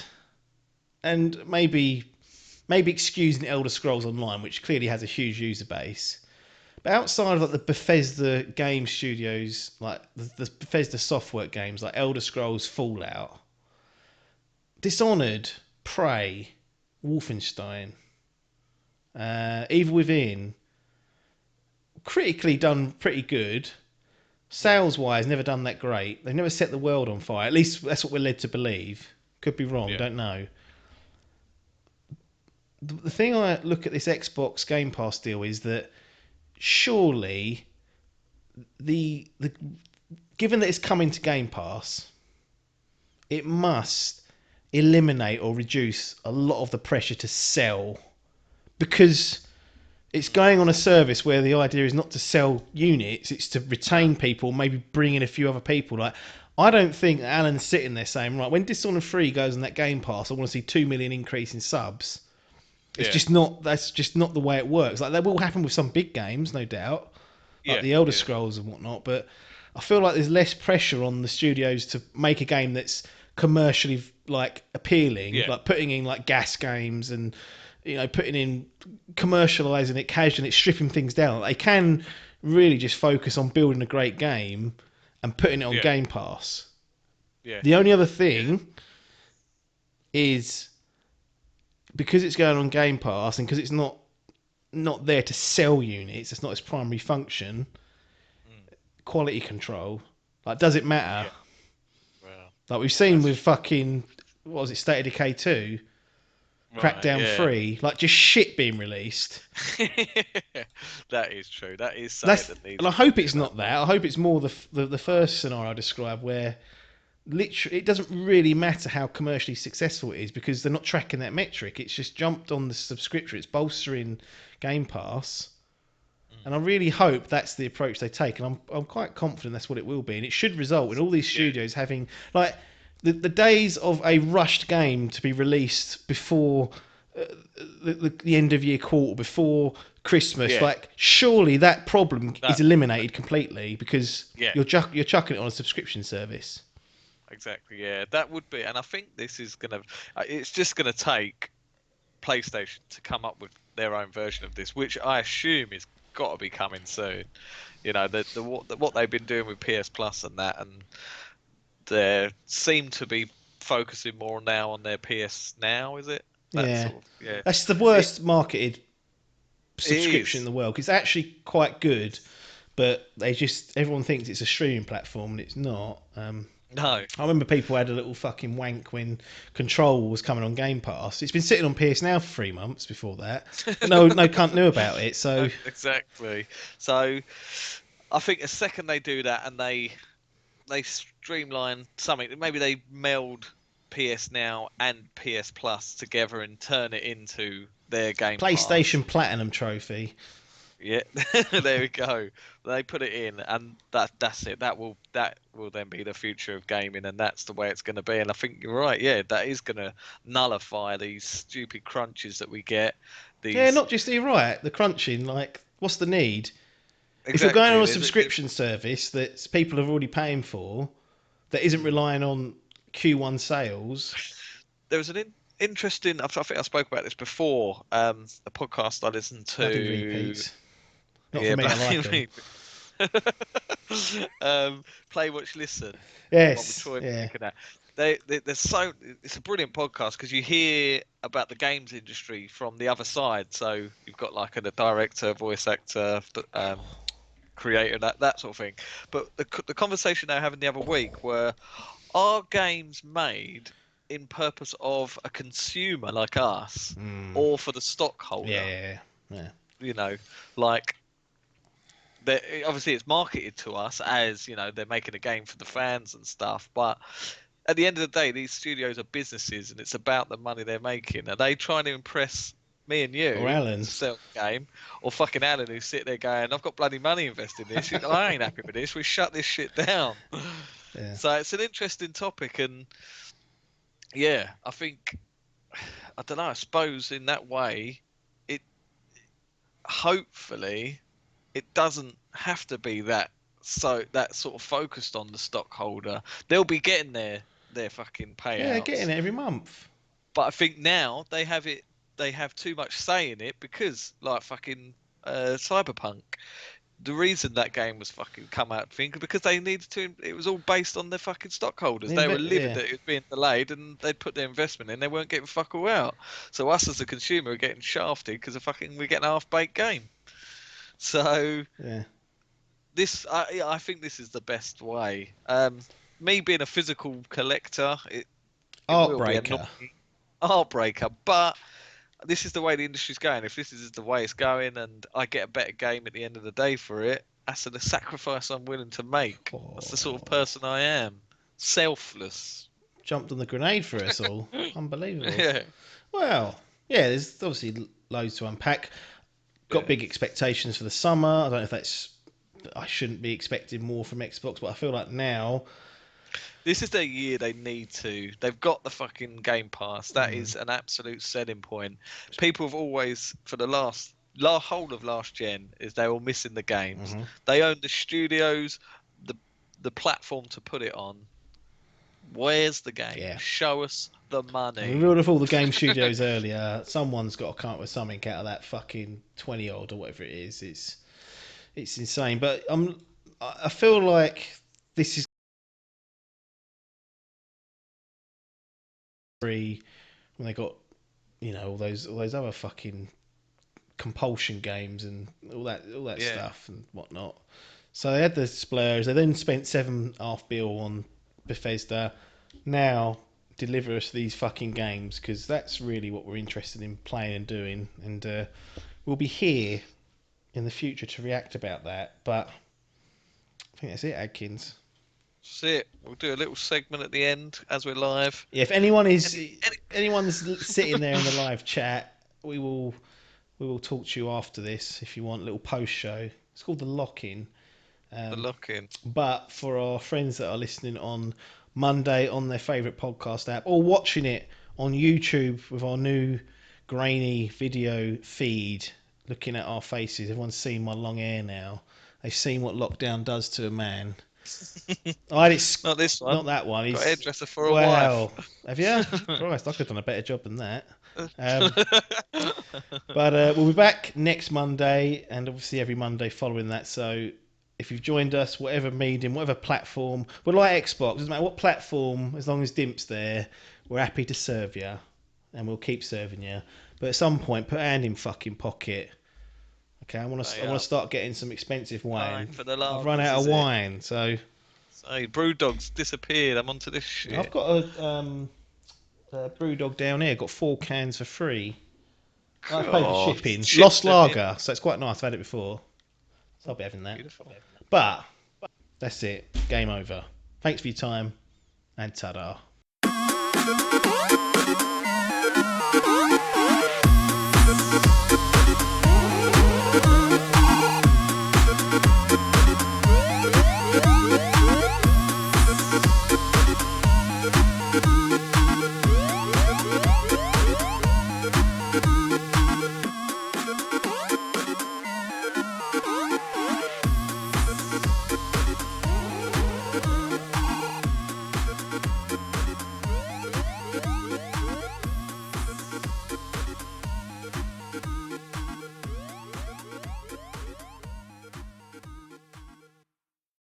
and maybe excusing Elder Scrolls Online, which clearly has a huge user base, but outside of like the Bethesda game studios, like the Bethesda Softwork games like Elder Scrolls, Fallout, Dishonored, Prey, Wolfenstein, Evil Within, critically done pretty good. Sales-wise, never done that great. They've never set the world on fire. At least that's what we're led to believe. Could be wrong, don't know. The thing I look at this Xbox Game Pass deal is that surely given that it's coming to Game Pass, it must eliminate or reduce a lot of the pressure to sell, because it's going on a service where the idea is not to sell units, it's to retain people, maybe bring in a few other people. Like, I don't think Alan's sitting there saying, right, when Dishonored 3 goes on that Game Pass, I want to see 2 million increase in subs. It's just not, that's just not the way it works. Like, that will happen with some big games, no doubt, like the Elder Scrolls and whatnot, but I feel like there's less pressure on the studios to make a game that's commercially like appealing, like putting in like gas games and putting in commercializing it, casually, it, stripping things down. They can really just focus on building a great game and putting it on Game Pass. The only other thing is, because it's going on Game Pass and because it's not there to sell units, it's not its primary function, quality control. Like, does it matter? Like we've seen with fucking, what was it, State of Decay 2? Crackdown 3, like just shit being released. That is true. That is something that needs. And I hope it's not that. I hope it's more the first scenario I described, where literally it doesn't really matter how commercially successful it is because they're not tracking that metric. It's just jumped on the subscription. It's bolstering Game Pass, and I really hope that's the approach they take. And I'm quite confident that's what it will be, and it should result in all these studios having, like, the days of a rushed game to be released before the end of year quarter, before Christmas, Yeah. like surely that problem is That eliminated completely because yeah. you're chucking it on a subscription service. Exactly. Yeah. That would be, and I think this is gonna. It's just gonna take PlayStation to come up with their own version of this, which I assume is got to be coming soon. You know, what they've been doing with PS Plus and that, and they seem to be focusing more now on their PS Now. Is it that Yeah, sort of? Yeah. that's the It, worst marketed it subscription in is. the world. 'Cause it's actually quite good, but everyone thinks it's a streaming platform and it's not. No. I remember people had a little fucking wank when Control was coming on Game Pass. It's been sitting on PS Now for 3 months before that, but no cunt knew about it. So Exactly. So I think the second they do that and they streamline something, maybe they meld PS Now and PS Plus together and turn it into their Game Pass. PlayStation Platinum trophy. Yeah, there we go. They put it in, and that's it. That will then be the future of gaming, and that's the way it's going to be. And I think you're right. Yeah, that is going to nullify these stupid crunches that we get. Yeah, These not just you're right. The crunching, like, what's the need? If you're going on exactly. a subscription service that people are already paying for, that isn't relying on Q1 sales. There was an interesting. I think I spoke about this before. A podcast I listened Bloody to. repeats. Not for Yeah, me, I like them. Play, watch, listen. The one with Yes, Troy yeah. and that. They're so. It's a brilliant podcast because you hear about the games industry from the other side. So you've got like a director, voice actor, creator, that sort of thing. But the conversation they were having the other week were, are games made in purpose of a consumer like us, Mm. or for the stockholder? Yeah. You know, like obviously it's marketed to us as, you know, they're making a game for the fans and stuff, but at the end of the day these studios are businesses and it's about the money they're making. Are they trying to impress me and Or you Alan. to sell the game, or fucking Alan who's sitting there going, I've got bloody money invested in this, I ain't happy with this, we shut this shit down? Yeah. So it's an interesting topic, and yeah, I think, I don't know, I suppose in that way it hopefully it doesn't have to be that sort of focused on the stockholder. They'll be getting their fucking Yeah, they're getting payouts, it every month. but I think now they have too much say in it because like fucking Cyberpunk. The reason that game was fucking come out thing because they needed to. It was all based on their fucking stockholders. They were livid Yeah. that it was being delayed, and they'd put their investment in. They weren't getting fuck all out. So us as a consumer are getting shafted because we're getting a half baked game. So Yeah. I think this is the best way. Me being a physical collector, it will be Heartbreaker. annoying, heartbreaker, but this is the way the industry's going. If this is the way it's going, and I get a better game at the end of the day for it, that's the sacrifice I'm willing to make. That's the sort of Oh, person I am. Selfless. jumped on the grenade for us all. Unbelievable. Yeah, Well, yeah, there's obviously loads to unpack. Got yeah. big expectations for the summer. I don't know if that's. I shouldn't be expecting more from Xbox, but I feel like now. This is their year. They need to. They've got the fucking Game Pass. That is an absolute selling point. People have always, for the whole of last gen, is they were missing the games. Mhm. They own the studios, the platform to put it on. Where's the game? Yeah. Show us the We money. revealed of all the game studios earlier. Someone's got to come up with something out of that fucking 20-odd or whatever it is. It's insane. But I feel like this is free when they got all those other fucking compulsion games and all that Yeah. stuff and whatnot. So they had the splurge. They then spent 7.5 bill on Bethesda. Now deliver us these fucking games because that's really what we're interested in playing and doing. And we'll be here in the future to react about that. But I think that's it, Adkins. That's it. We'll do a little segment at the end as we're live. Yeah, if anyone's Any- sitting there in the live chat, we will talk to you after this if you want a little post show. It's called the lock in. The lock in. But for our friends that are listening on Monday on their favourite podcast app, or watching it on YouTube with our new grainy video feed, looking at our faces. Everyone's seen my long hair now. They've seen what lockdown does to a man. I had it, Not this one. not that one. Got a hairdresser for a well, wife. have you? Christ, I could have done a better job than that. But we'll be back next Monday, and obviously every Monday following that. So if you've joined us, whatever medium, whatever platform, we're like Xbox. Doesn't matter what platform, as long as Dimp's there, we're happy to serve you, and we'll keep serving you. But at some point, put a hand in fucking pocket. Okay, I want to start getting some expensive wine. For the I've run out of wine, so. Hey, Brewdog's disappeared. I'm onto this shit. I've got a Brewdog down here. Got 4 cans for free. I paid for shipping. Lost Lager, so it's quite nice. I've had it before, so I'll be having that. Beautiful. But that's it. Game over. Thanks for your time, and ta-da.